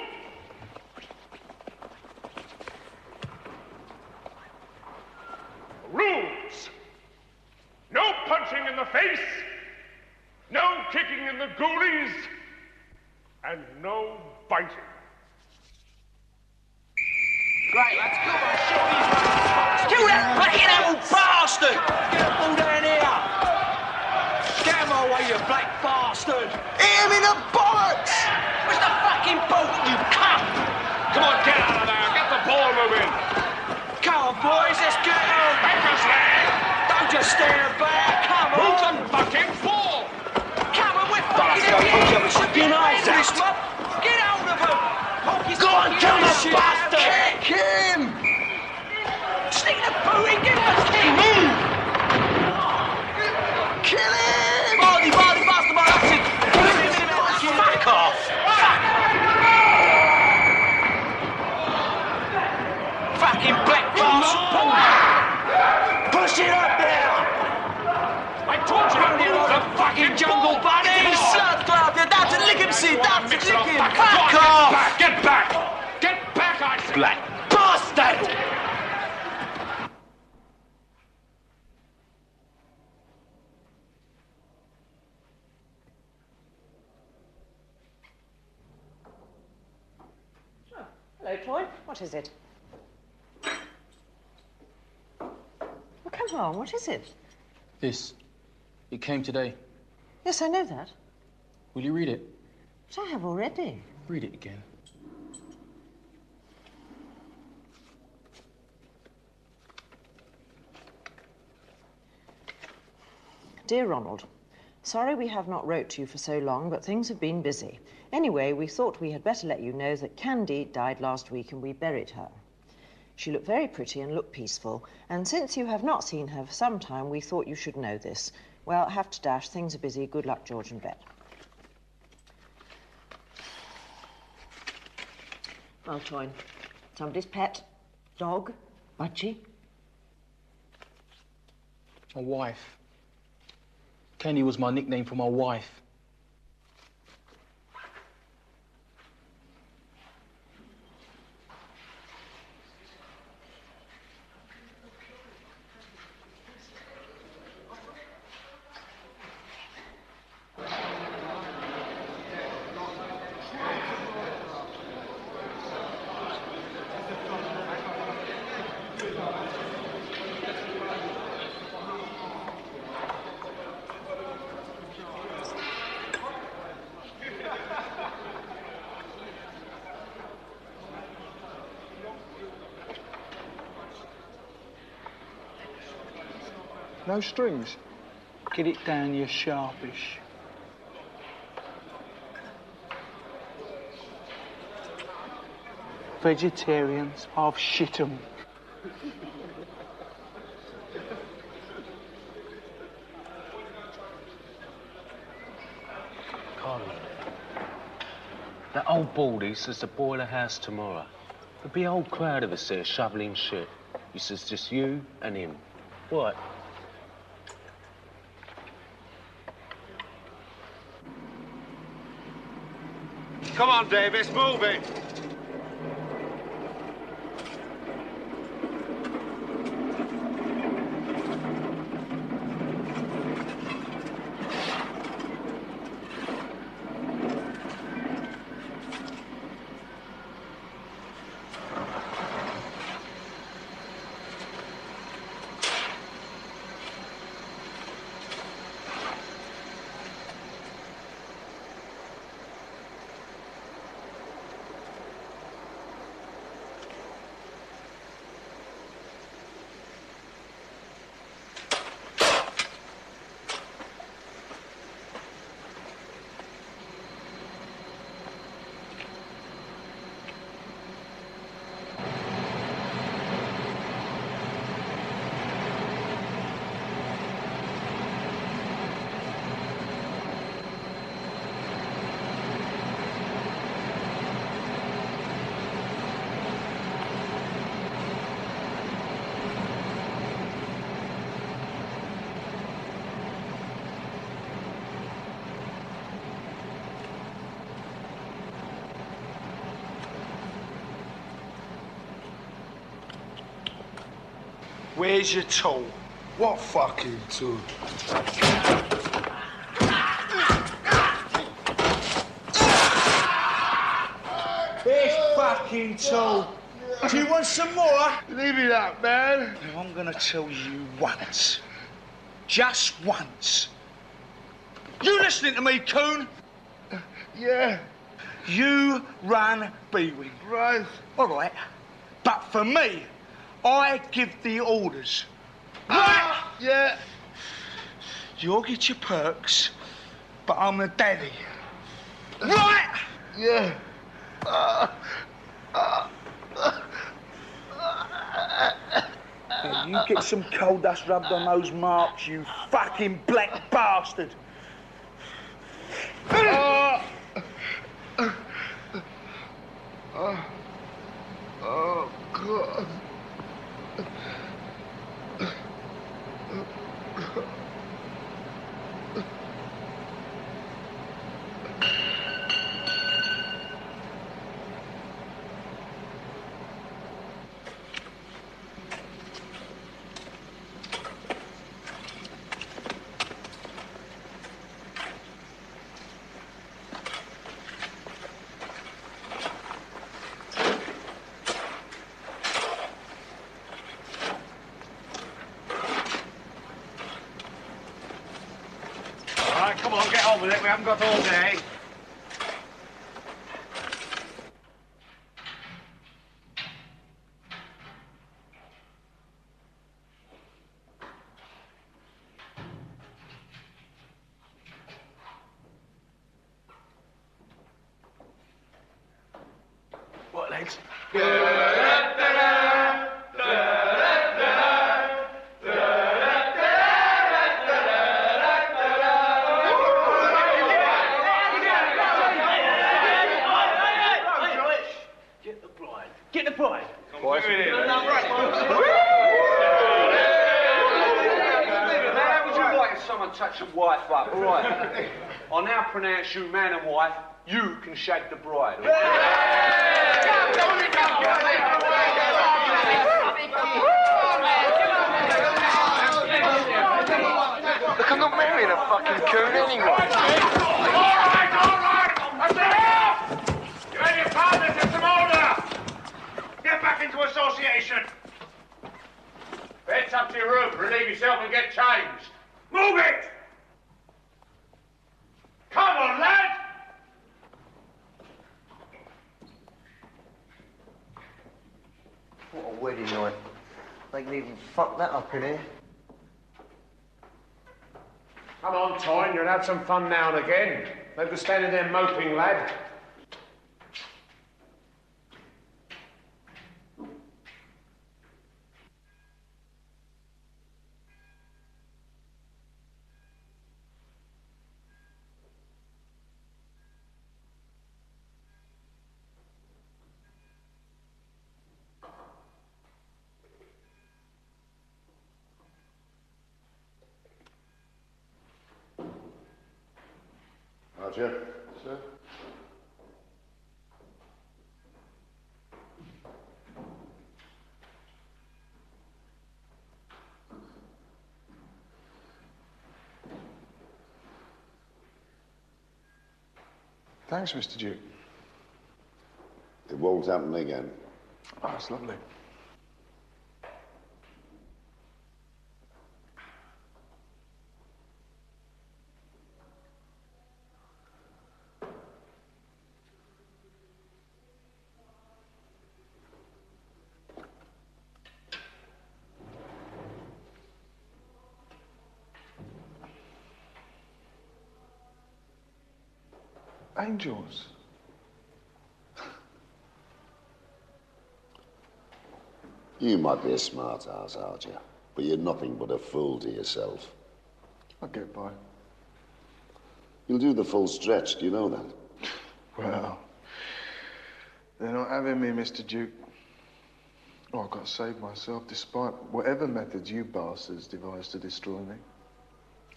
Rules. No punching in the face, no kicking in the goolies, and no biting. Right, let's go on, show these kill that fucking old bastard! Get them all down here! Get him away, you black bastard! Hit him in the bollocks! Where's the fucking boat, you cunt? Come on, get out of there, get the ball moving! Come on, boys, let's get on! Don't just stand back, come on! Move the fucking ball! Come on, we're fucking in this mob! Get hold of him! Go on, kill the bastard! Kick him! Stick the boot in, give him a kick! Move! Kill him! Baldy, bastard, that's it! Fuck off! Fucking black bastard! Push it up there! I told you to move the fucking jungle bunny! Shut up! You're down to lick him, see? Down to lick him! Fuck off! Get back! Get back, I say! Black bastard! Hello, Troy. What is it? Well, come on, what is it? This. It came today. Yes, I know that. Will you read it? But I have already. Read it again. Dear Ronald, sorry we have not wrote to you for so long, but things have been busy. Anyway, we thought we had better let you know that Candy died last week and we buried her. She looked very pretty and looked peaceful, and since you have not seen her for some time, we thought you should know this. Well, I have to dash. Things are busy. Good luck, George and Bet. Well, Toyn, somebody's pet, dog, budgie. My wife. Kenny was my nickname for my wife. No strings? Get it down, you sharpish. Vegetarians, I've shit 'em. Carly, that old baldy says to boil a house tomorrow. There'll be a whole crowd of us there shoveling shit. He says just you and him. What? Come on, Davis, move it. Where's your tool? What fucking tool? Where's fucking tool? Do you want some more? Leave it up, man. Now, I'm gonna tell you once. Just once. You listening to me, coon? Yeah. You run B-Wing. Right. All right. But for me, I give the orders. Right? Yeah. You'll get your perks, but I'm the daddy. Right? Yeah. Yeah, you get some coal dust rubbed on those marks, you fucking black bastard. Oh, God. Right, come on, get on with it. We haven't got all day. What, lads? Get the bride. Boys. How would you like if someone touched your wife up? All right. I'll now pronounce you man and wife. You can shake the bride. All Look, I'm not marrying a fucking coon anyway. All right. That's enough! You and your partners have some order. Get back into association. Fetch up to your room, relieve yourself and get changed. Move it! Come on, lad! What a wedding night. They can even fuck that up in here. Come on, Toyn, you'll have some fun now and again. Don't be standing there moping, lad. Roger. Sir? Thanks, Mr. Duke. It won't happen again. Oh, that's lovely. Angels. You might be a smart ass, Archer, but you're nothing but a fool to yourself. I'll get by. You'll do the full stretch, do you know that? Well, they're not having me, Mr. Duke. Oh, I've got to save myself despite whatever methods you bastards devise to destroy me.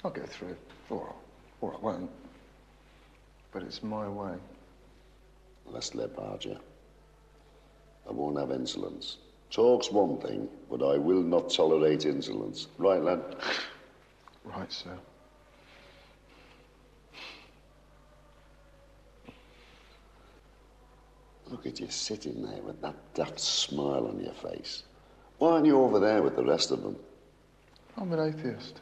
I'll get through. Or I won't. But it's my way. Less lip, Archer. I won't have insolence. Talk's one thing, but I will not tolerate insolence. Right, lad? Right, sir. Look at you sitting there with that daft smile on your face. Why aren't you over there with the rest of them? I'm an atheist.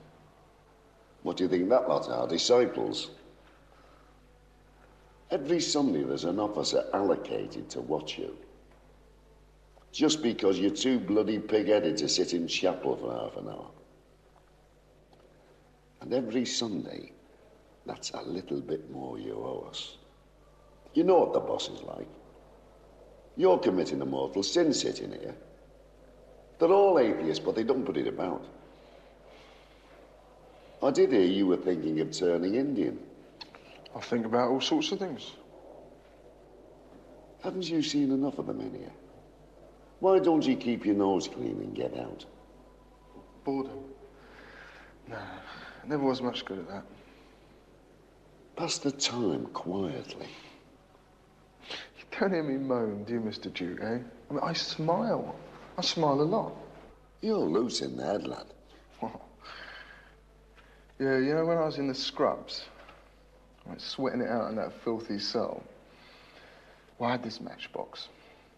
What do you think that lot are? Disciples? Every Sunday there's an officer allocated to watch you. Just because you're too bloody pig-headed to sit in chapel for half an hour. And every Sunday, that's a little bit more you owe us. You know what the boss is like. You're committing a mortal sin sitting here. They're all atheists, but they don't put it about. I did hear you were thinking of turning Indian. I think about all sorts of things. Haven't you seen enough of them in here? Why don't you keep your nose clean and get out? Boredom. No, I never was much good at that. Pass the time quietly. You don't hear me moan, do you, Mr. Duke, eh? I mean, I smile. I smile a lot. You're loose in the head, lad. Yeah, you know, when I was in the scrubs, like sweating it out in that filthy cell, well, I had this matchbox.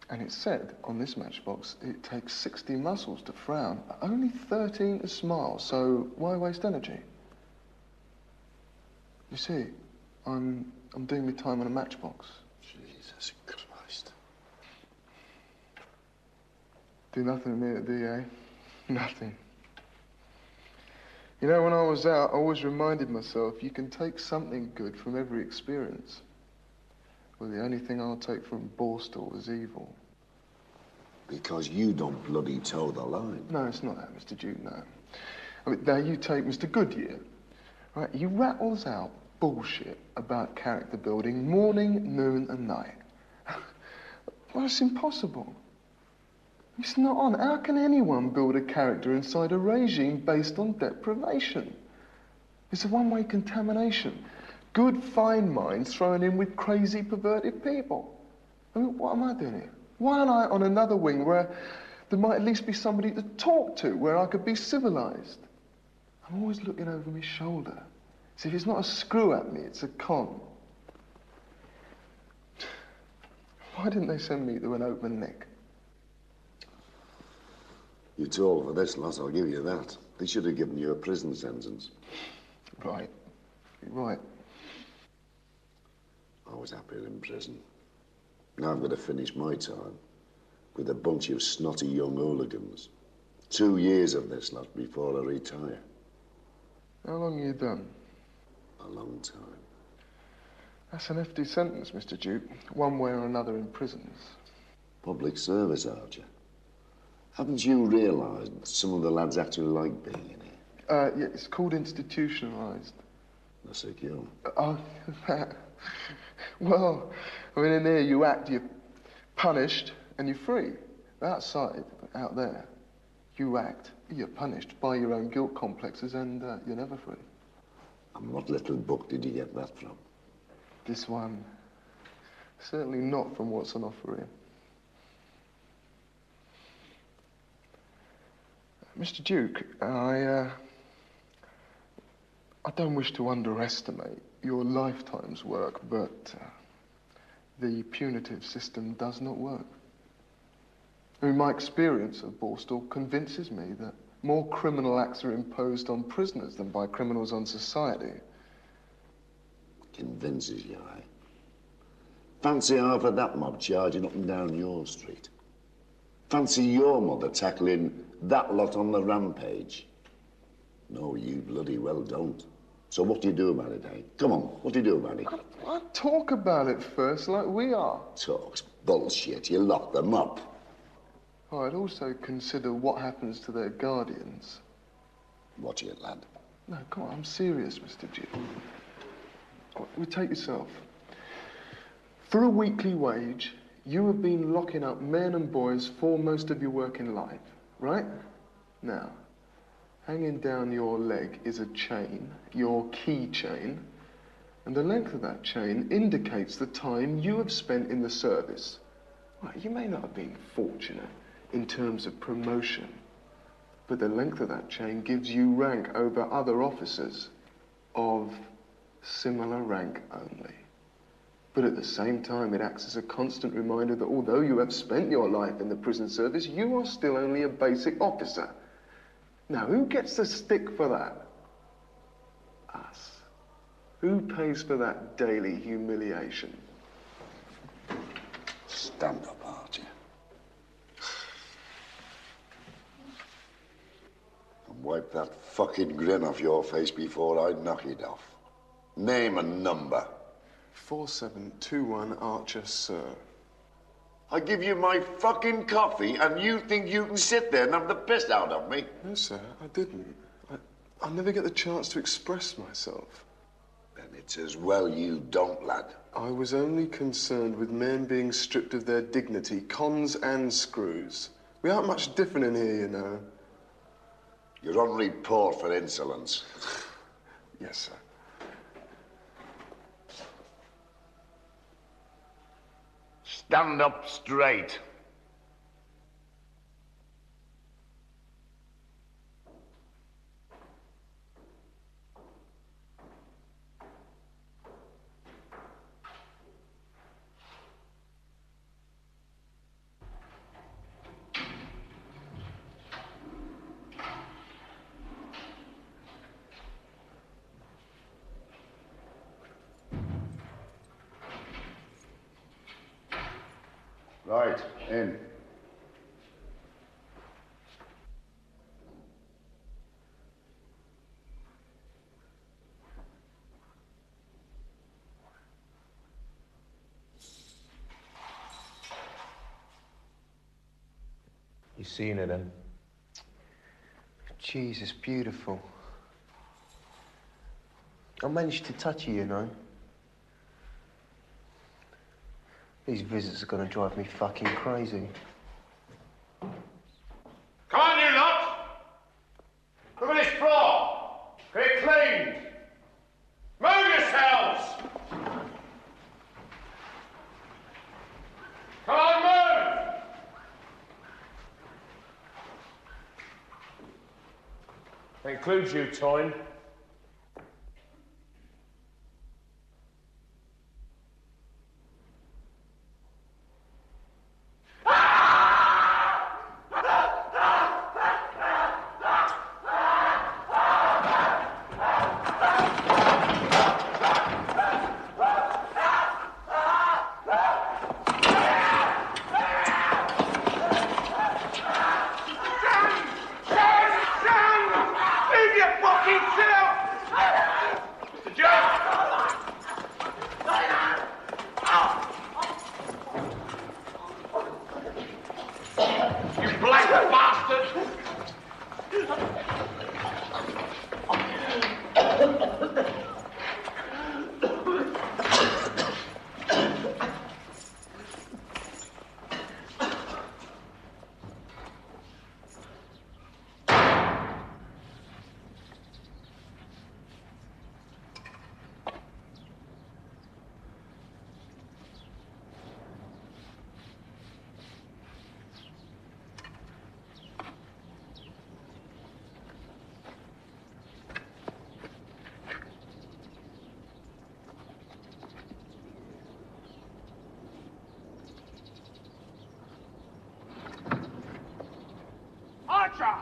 And it said on this matchbox, it takes 60 muscles to frown, only 13 to smile, so why waste energy? You see, I'm doing my time on a matchbox. Jesus Christ. Do nothing to me at DA. Nothing. You know, when I was out, I always reminded myself you can take something good from every experience. Well, the only thing I'll take from Borstal is evil. Because you don't bloody toe the line. No, it's not that, Mr. Duke, no. I mean, now you take Mr. Goodyear, right? He rattles out bullshit about character building morning, noon, and night. Well, it's impossible. It's not on. How can anyone build a character inside a regime based on deprivation? It's a one-way contamination. Good, fine minds thrown in with crazy, perverted people. I mean, what am I doing here? Why aren't I on another wing where there might at least be somebody to talk to, where I could be civilized? I'm always looking over my shoulder. See, if it's not a screw at me, it's a con. Why didn't they send me to an open neck? You're tall for this lot, I'll give you that. They should have given you a prison sentence. Right. You're right. I was happier in prison. Now I'm going to finish my time with a bunch of snotty young hooligans. 2 years of this lot before I retire. How long have you done? A long time. That's an hefty sentence, Mr. Duke. One way or another in prisons. Public service, Archer. Haven't you realised some of the lads actually like being in here? Yeah, it's called institutionalised. That's secure. Oh, that. Well, I mean, in there you act, you're punished, and you're free. Outside, out there, you act, you're punished by your own guilt complexes, and you're never free. And what little book did you get that from? This one. Certainly not from what's on offer here. Mr. Duke, I don't wish to underestimate your lifetime's work, but the punitive system does not work. I mean, my experience of Borstal convinces me that more criminal acts are imposed on prisoners than by criminals on society. Convinces you, eh? Fancy half of that mob charging up and down your street. Fancy your mother tackling that lot on the rampage. No, you bloody well don't. So what do you do about it, eh? Come on, what do you do about it? I'll talk about it first, like we are. Talk's bullshit. You lock them up. I'd also consider what happens to their guardians. Watch it, lad. No, come on, I'm serious, Mr. Duke. Well, take yourself. For a weekly wage, you have been locking up men and boys for most of your working life, right? Now, hanging down your leg is a chain, your key chain, and the length of that chain indicates the time you have spent in the service. Right, you may not have been fortunate in terms of promotion. But the length of that chain gives you rank over other officers of similar rank only. But at the same time, it acts as a constant reminder that although you have spent your life in the prison service, you are still only a basic officer. Now, who gets the stick for that? Us. Who pays for that daily humiliation? Stand up, Archie. And wipe that fucking grin off your face before I knock it off. Name and number. 4721 Archer, sir. I give you my fucking coffee and you think you can sit there and have the piss out of me? No, sir, I didn't. I never get the chance to express myself. Then it's as well you don't, lad. I was only concerned with men being stripped of their dignity, cons and screws. We aren't much different in here, you know. You're on report for insolence. Yes, sir. Stand up straight. Right, in. You seen it, then? Jesus, beautiful. I managed to touch you, you know. These visits are gonna drive me fucking crazy. Come on, you lot! Look at this floor! Get it cleaned! Move yourselves! Come on, move! That includes you, Toyn. Archer!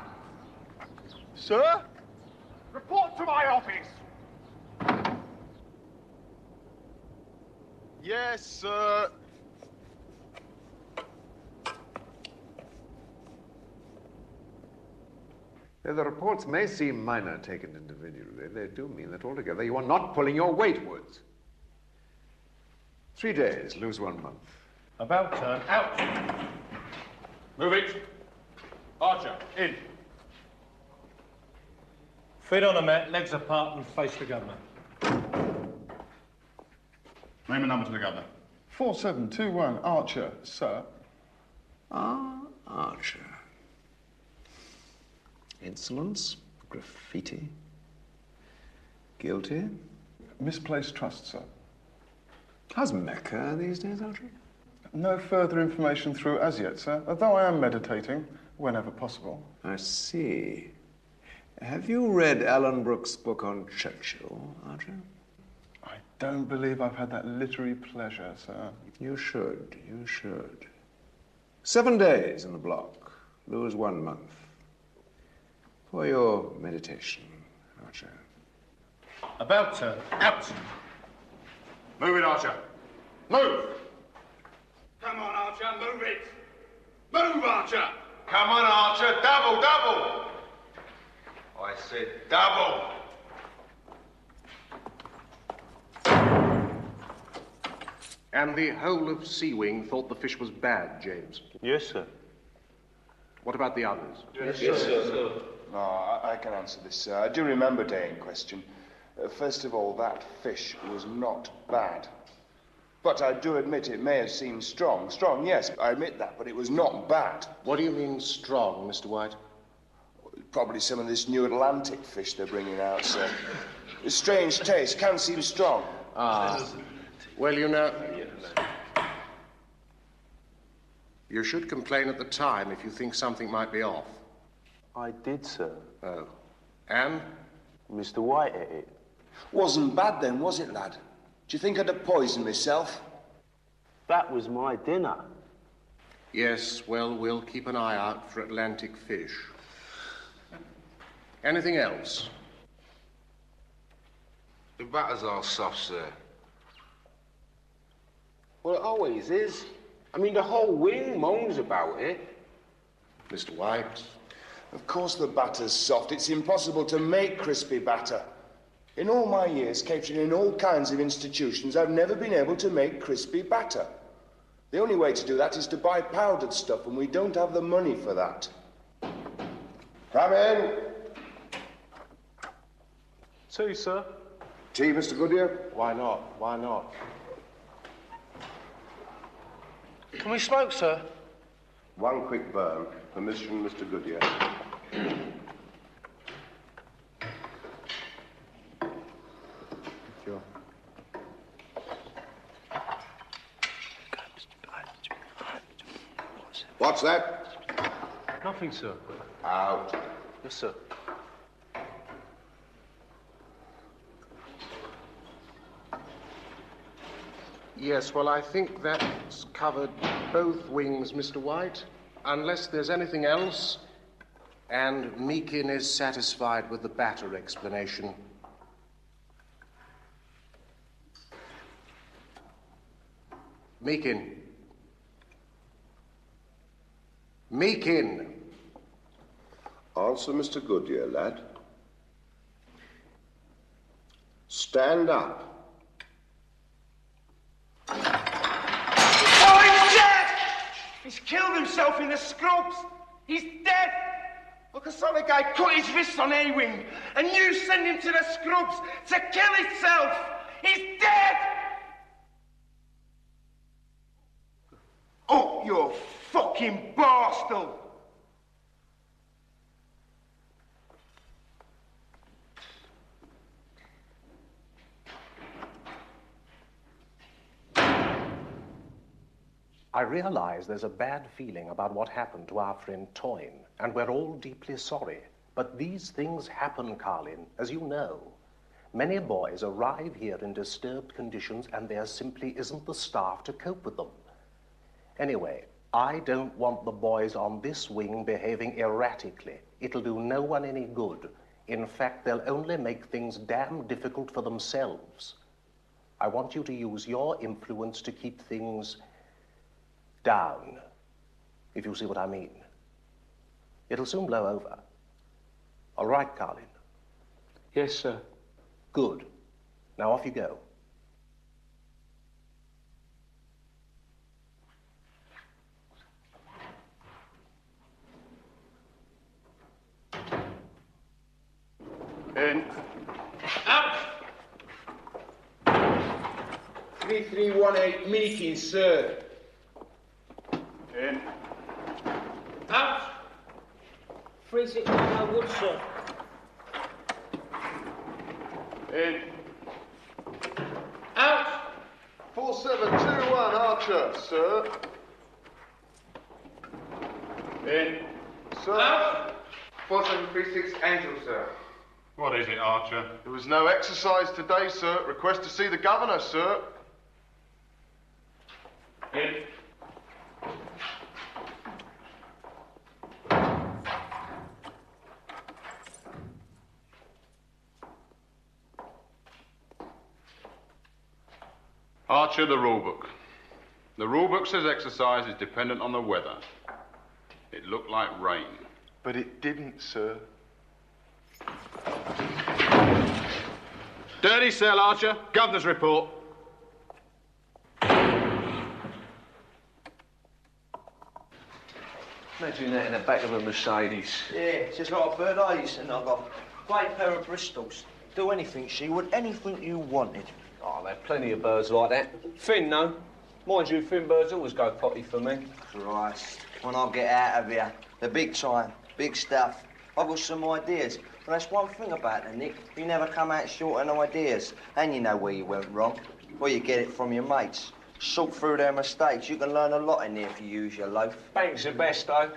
Sir? Report to my office. Yes, sir. Though the reports may seem minor taken individually, they do mean that altogether you are not pulling your weight, Woods. 3 days, lose 1 month. About turn. Out! Move it. Archer, in. Feet on a mat, legs apart, and face the governor. Name and number to the governor. 4721 Archer, sir. Archer. Insolence, graffiti. Guilty. Misplaced trust, sir. How's Mecca these days, Archer? No further information through as yet, sir, although I am meditating whenever possible. I see. Have you read Alan Brooke's book on Churchill, Archer? I don't believe I've had that literary pleasure, sir. You should. You should. 7 days in the block. Lose 1 month. For your meditation, Archer. About turn. Out. Move it, Archer. Move! Come on, Archer, move it. Move, Archer. Come on, Archer. Double, double. I said double. And the whole of Sea Wing thought the fish was bad, James? Yes, sir. What about the others? Yes, sir. No, I can answer this, sir. I do remember day in question. First of all, that fish was not bad. But I do admit it may have seemed strong. Strong, yes, I admit that, but it was not bad. What do you mean strong, Mr. White? Probably some of this new Atlantic fish they're bringing out, sir. A strange taste, can seem strong. Ah. Well, you know... You should complain at the time if you think something might be off. I did, sir. Oh. And? Mr. White ate it. Wasn't bad then, was it, lad? Do you think I'd have poisoned myself? That was my dinner. Yes, well, we'll keep an eye out for Atlantic fish. Anything else? The batter's all soft, sir. Well, it always is. I mean, the whole wing moans about it. Mr. White? Of course the batter's soft. It's impossible to make crispy batter. In all my years catering in all kinds of institutions, I've never been able to make crispy batter. The only way to do that is to buy powdered stuff, and we don't have the money for that. Come in. Tea, sir. Tea, Mr. Goodyear? Why not? Why not? Can we smoke, sir? One quick burn. Permission, Mr. Goodyear. Sure. What's that? Nothing, sir. Out. Yes, sir. Yes, well, I think that's covered both wings, Mr. White, unless there's anything else. And Meakin is satisfied with the batter explanation. Meakin. Meakin. Answer, Mr. Goodyear, lad. Stand up. Oh, he's dead! He's killed himself in the scrubs. He's dead. Look, a solid guy cut his wrists on A-Wing, and you send him to the scrubs to kill himself. He's dead! Oh, you fucking bastard! I realize there's a bad feeling about what happened to our friend Toyne, and we're all deeply sorry. But these things happen, Carlin, as you know. Many boys arrive here in disturbed conditions, and there simply isn't the staff to cope with them. Anyway, I don't want the boys on this wing behaving erratically. It'll do no one any good. In fact, they'll only make things damn difficult for themselves. I want you to use your influence to keep things down, if you see what I mean. It'll soon blow over. All right, Carlin? Yes, sir. Good. Now off you go. In. Out! 3318 meeting, sir. In. Out! 3610 Wood, sir. In. Out! 4721 Archer, sir. In. Sir. 4736 Angel, sir. What is it, Archer? There was no exercise today, sir. Request to see the governor, sir. In. Archer, the rule book. The rule book says exercise is dependent on the weather. It looked like rain. But it didn't, sir. Dirty cell, Archer. Governor's report. Imagine that in the back of a Mercedes. Yeah, she's got a bird eyes and I've got a great pair of Bristols. Do anything, she would, anything you wanted. Oh, there are plenty of birds like that. Finn, no. Mind you, Finn birds always go potty for me. Christ, when I get out of here, the big time, big stuff. I've got some ideas. But that's one thing about her, Nick. You never come out short on ideas. And you know where you went wrong. Well, you get it from your mates. Sort through their mistakes. You can learn a lot in here if you use your loaf. Bank's the best, though.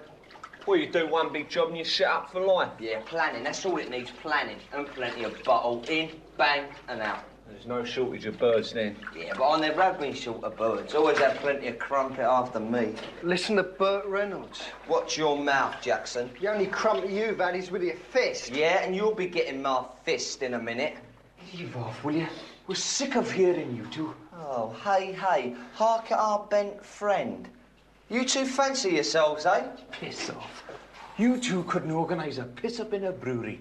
Well, you do one big job and you're set up for life. Yeah, planning. That's all it needs, planning. And plenty of bottle. In, bang, and out. There's no shortage of birds then. Yeah, but I never have been short of birds. Always had plenty of crumpet after me. Listen to Burt Reynolds. Watch your mouth, Jackson. The only crumpet you've had is with your fist. Yeah, and you'll be getting my fist in a minute. Leave off, will you? We're sick of hearing you two. Oh, hey, hey. Hark at our bent friend. You two fancy yourselves, eh? Piss off. You two couldn't organise a piss-up in a brewery.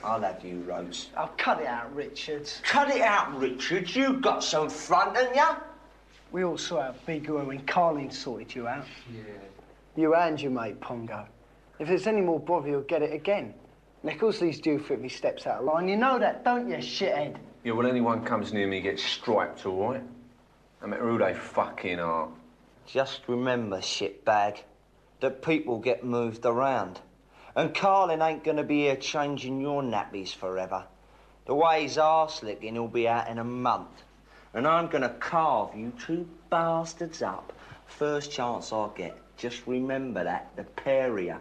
I'll have you, Rose. Oh, cut it out, Richards. Cut it out, Richards. You got some front, haven't ya? We all saw how big you were when Carleen sorted you out. Yeah. You and your mate, Pongo. If there's any more bother, you'll get it again. Nicholson's due for if he steps out of line. You know that, don't you, shithead? Yeah, well, anyone comes near me gets striped, all right? No matter who they fucking are. Just remember, shitbag, that people get moved around. And Carlin ain't gonna be here changing your nappies forever. The way he's arse-licking, he'll be out in a month. And I'm gonna carve you two bastards up. First chance I get. Just remember that, the pair of you.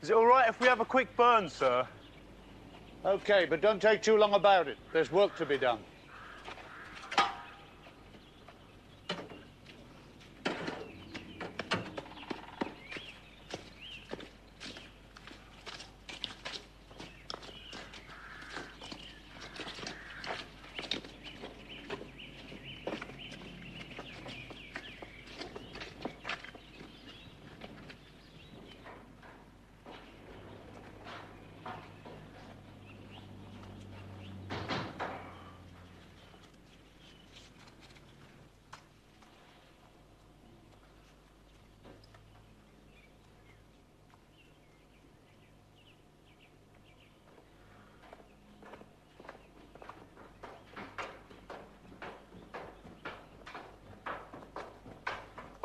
Is it all right if we have a quick burn, sir? OK, but don't take too long about it. There's work to be done.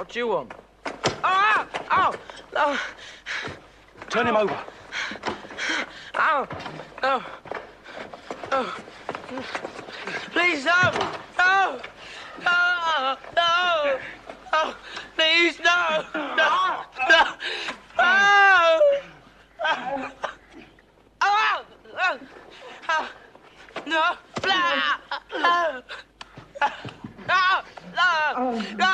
What do you want? Ah! Ow! Oh! Turn him over. Ow! No! No! Please, no! No! No! No! No! Please, no! No! No! Oh! Oh! No! No! No! No! No!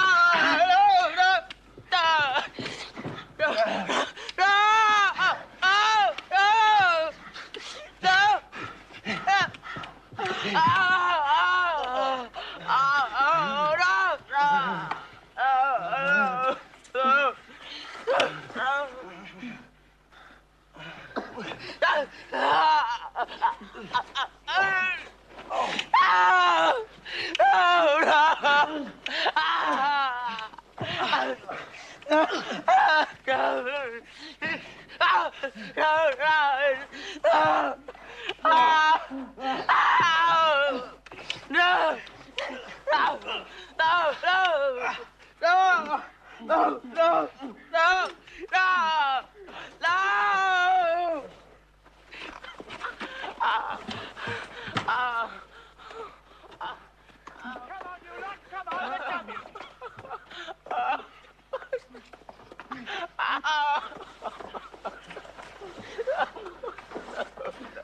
No! No!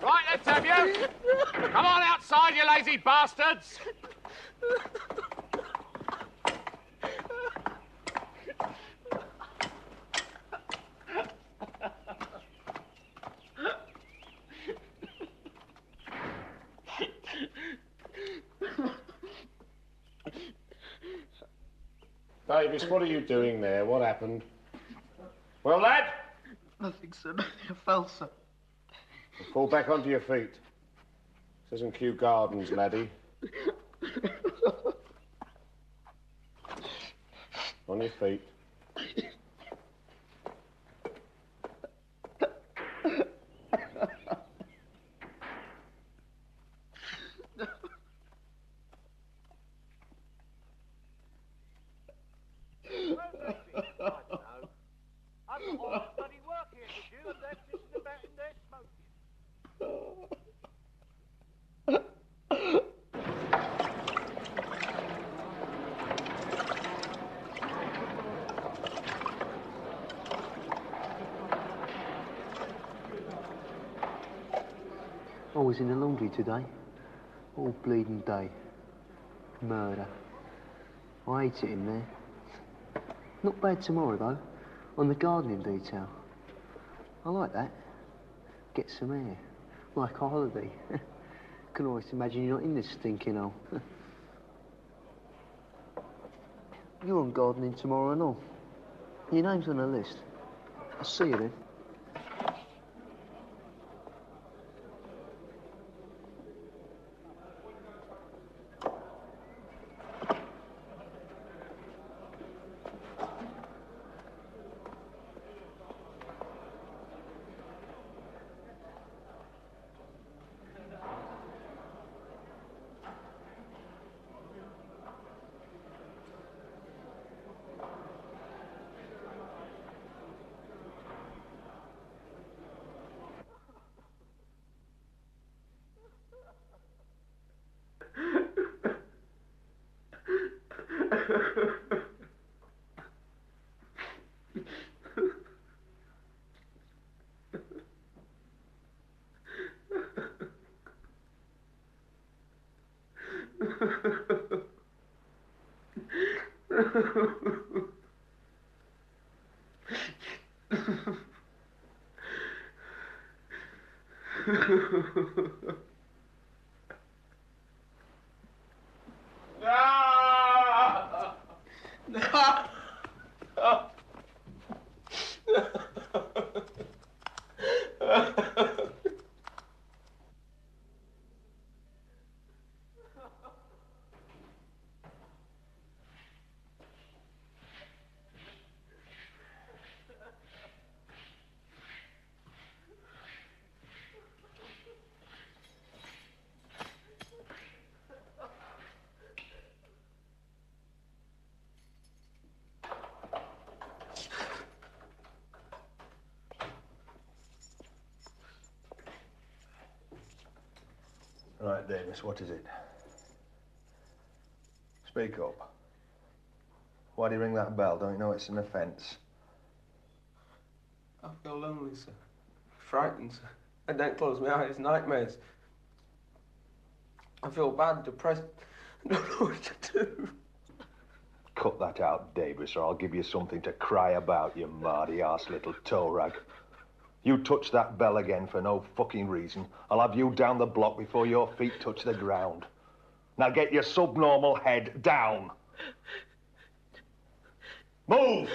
Right, let's have you. Come on outside, you lazy bastards. Davis, what are you doing there? What happened? Well, lad? Nothing, sir. Nothing. I fell, sir. Fall back onto your feet. This isn't Kew Gardens, laddie. On your feet. I was in the laundry today. All bleeding day. Murder. I hate it in there. Not bad tomorrow, though. On the gardening detail. I like that. Get some air. Like a holiday. Can always imagine you're not in this stinking hole. You're on gardening tomorrow and all. Your name's on the list. I'll see you then. Right, Davis, what is it? Speak up. Why do you ring that bell? Don't you know it's an offence? I feel lonely, sir. Frightened, sir. I don't close my eyes, nightmares. I feel bad, depressed. I don't know what to do. Cut that out, Davis, or I'll give you something to cry about, you mardy-ass little toe rag. You touch that bell again for no fucking reason, I'll have you down the block before your feet touch the ground. Now get your subnormal head down. Move!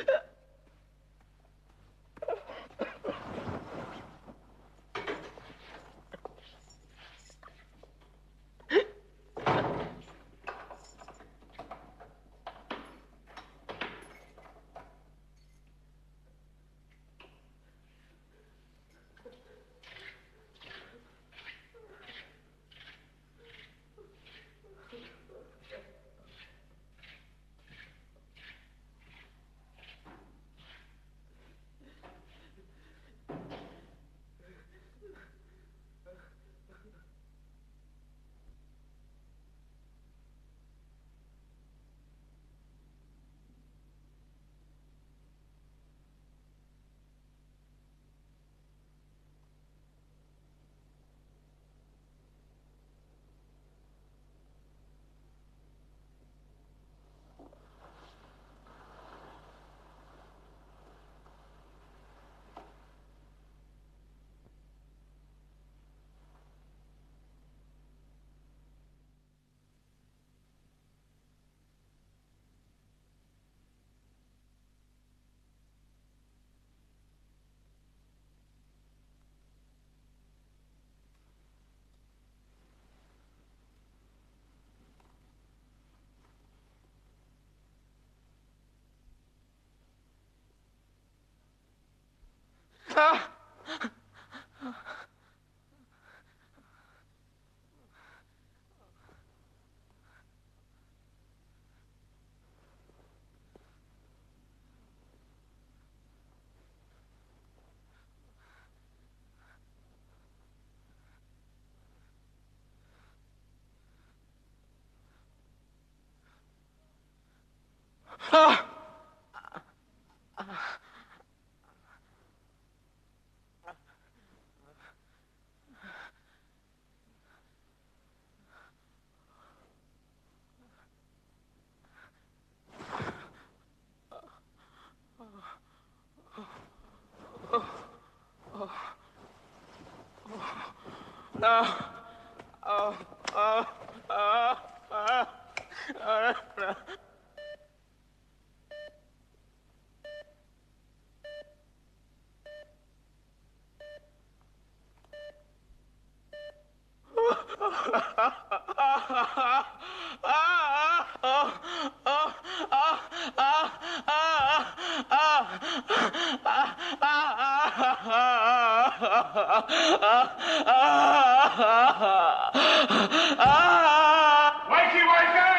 Wakey, wakey!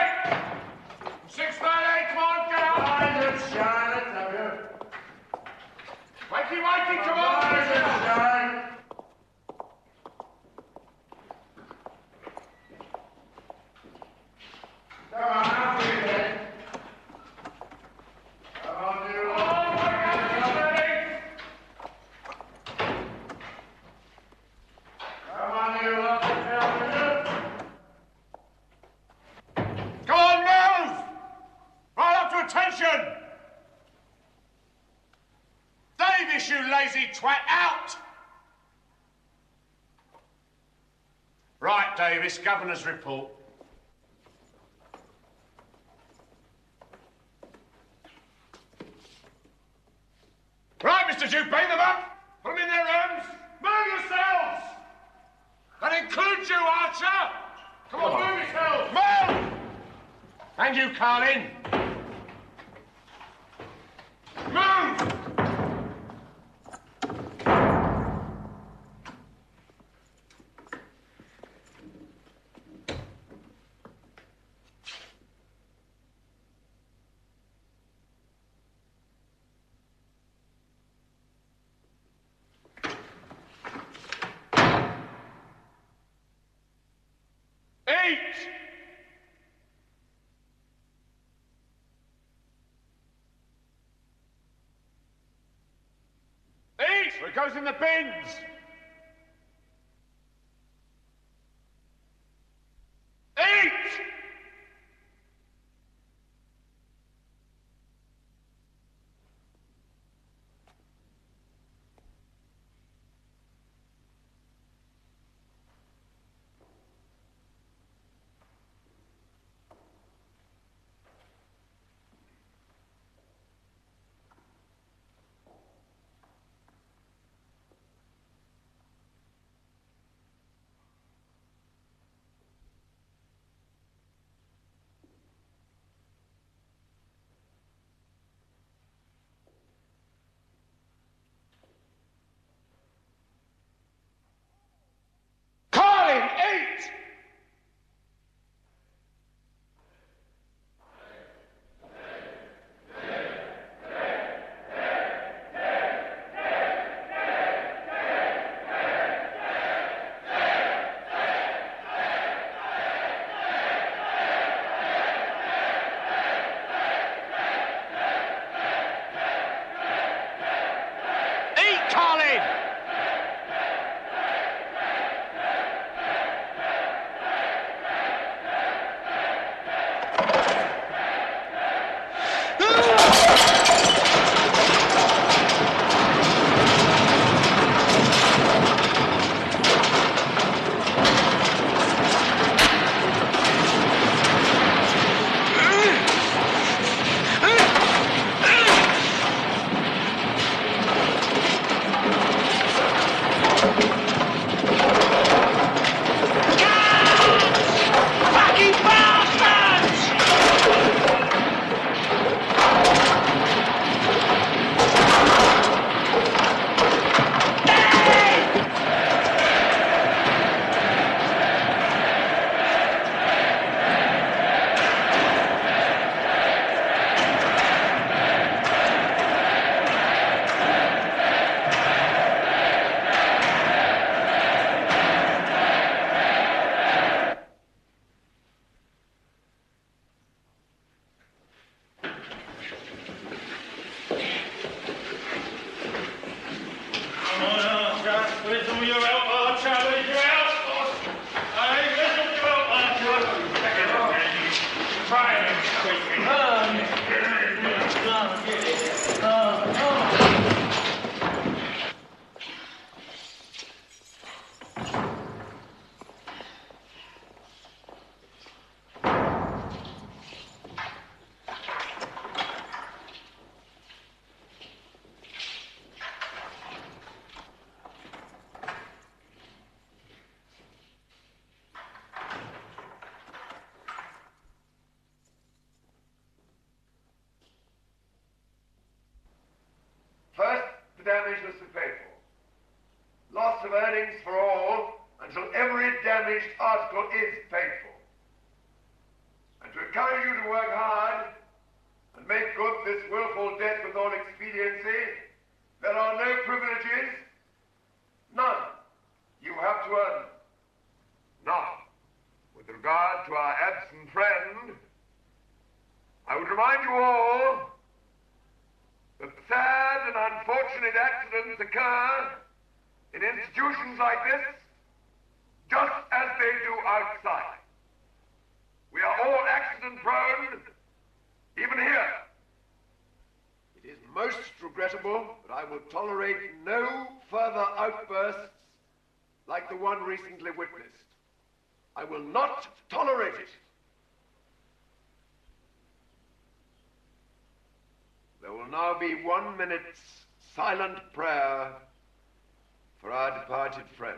698, come on, get up! Rise and shine, let's have you. Wakey, wakey, come on! Rise and shine. Come on, out with it then. Come on, you. Oh, wake up, ready? Come on, you lot, let's have you. Come on, move! Right up to attention! Davis, you lazy twat, out! Right, Davis, Governor's report. Right, Mr. Duke, bring them up! Put them in their rooms! Move yourselves! That includes you, Archer! Come on, move yourselves! Move! And you, Carlin. Move! Eat! Eat! Or it goes in the bins! Eat! Where's all your help, Archer? Where's your help? Hey, where's all your help, Archer? Try and squeeze me. First, the damage must be paid for. Loss of earnings for all until every damaged article is paid for. And to encourage you to work hard and make good this willful debt with all expediency, there are no privileges, none. You have to earn them. Now, with regard to our absent friend, I would remind you all that sad and unfortunate accidents occur in institutions like this, just as they do outside. We are all accident-prone, even here. It is most regrettable, but I will tolerate no further outbursts like the one recently witnessed. I will not tolerate it. There will now be 1 minute's silent prayer for our departed friend.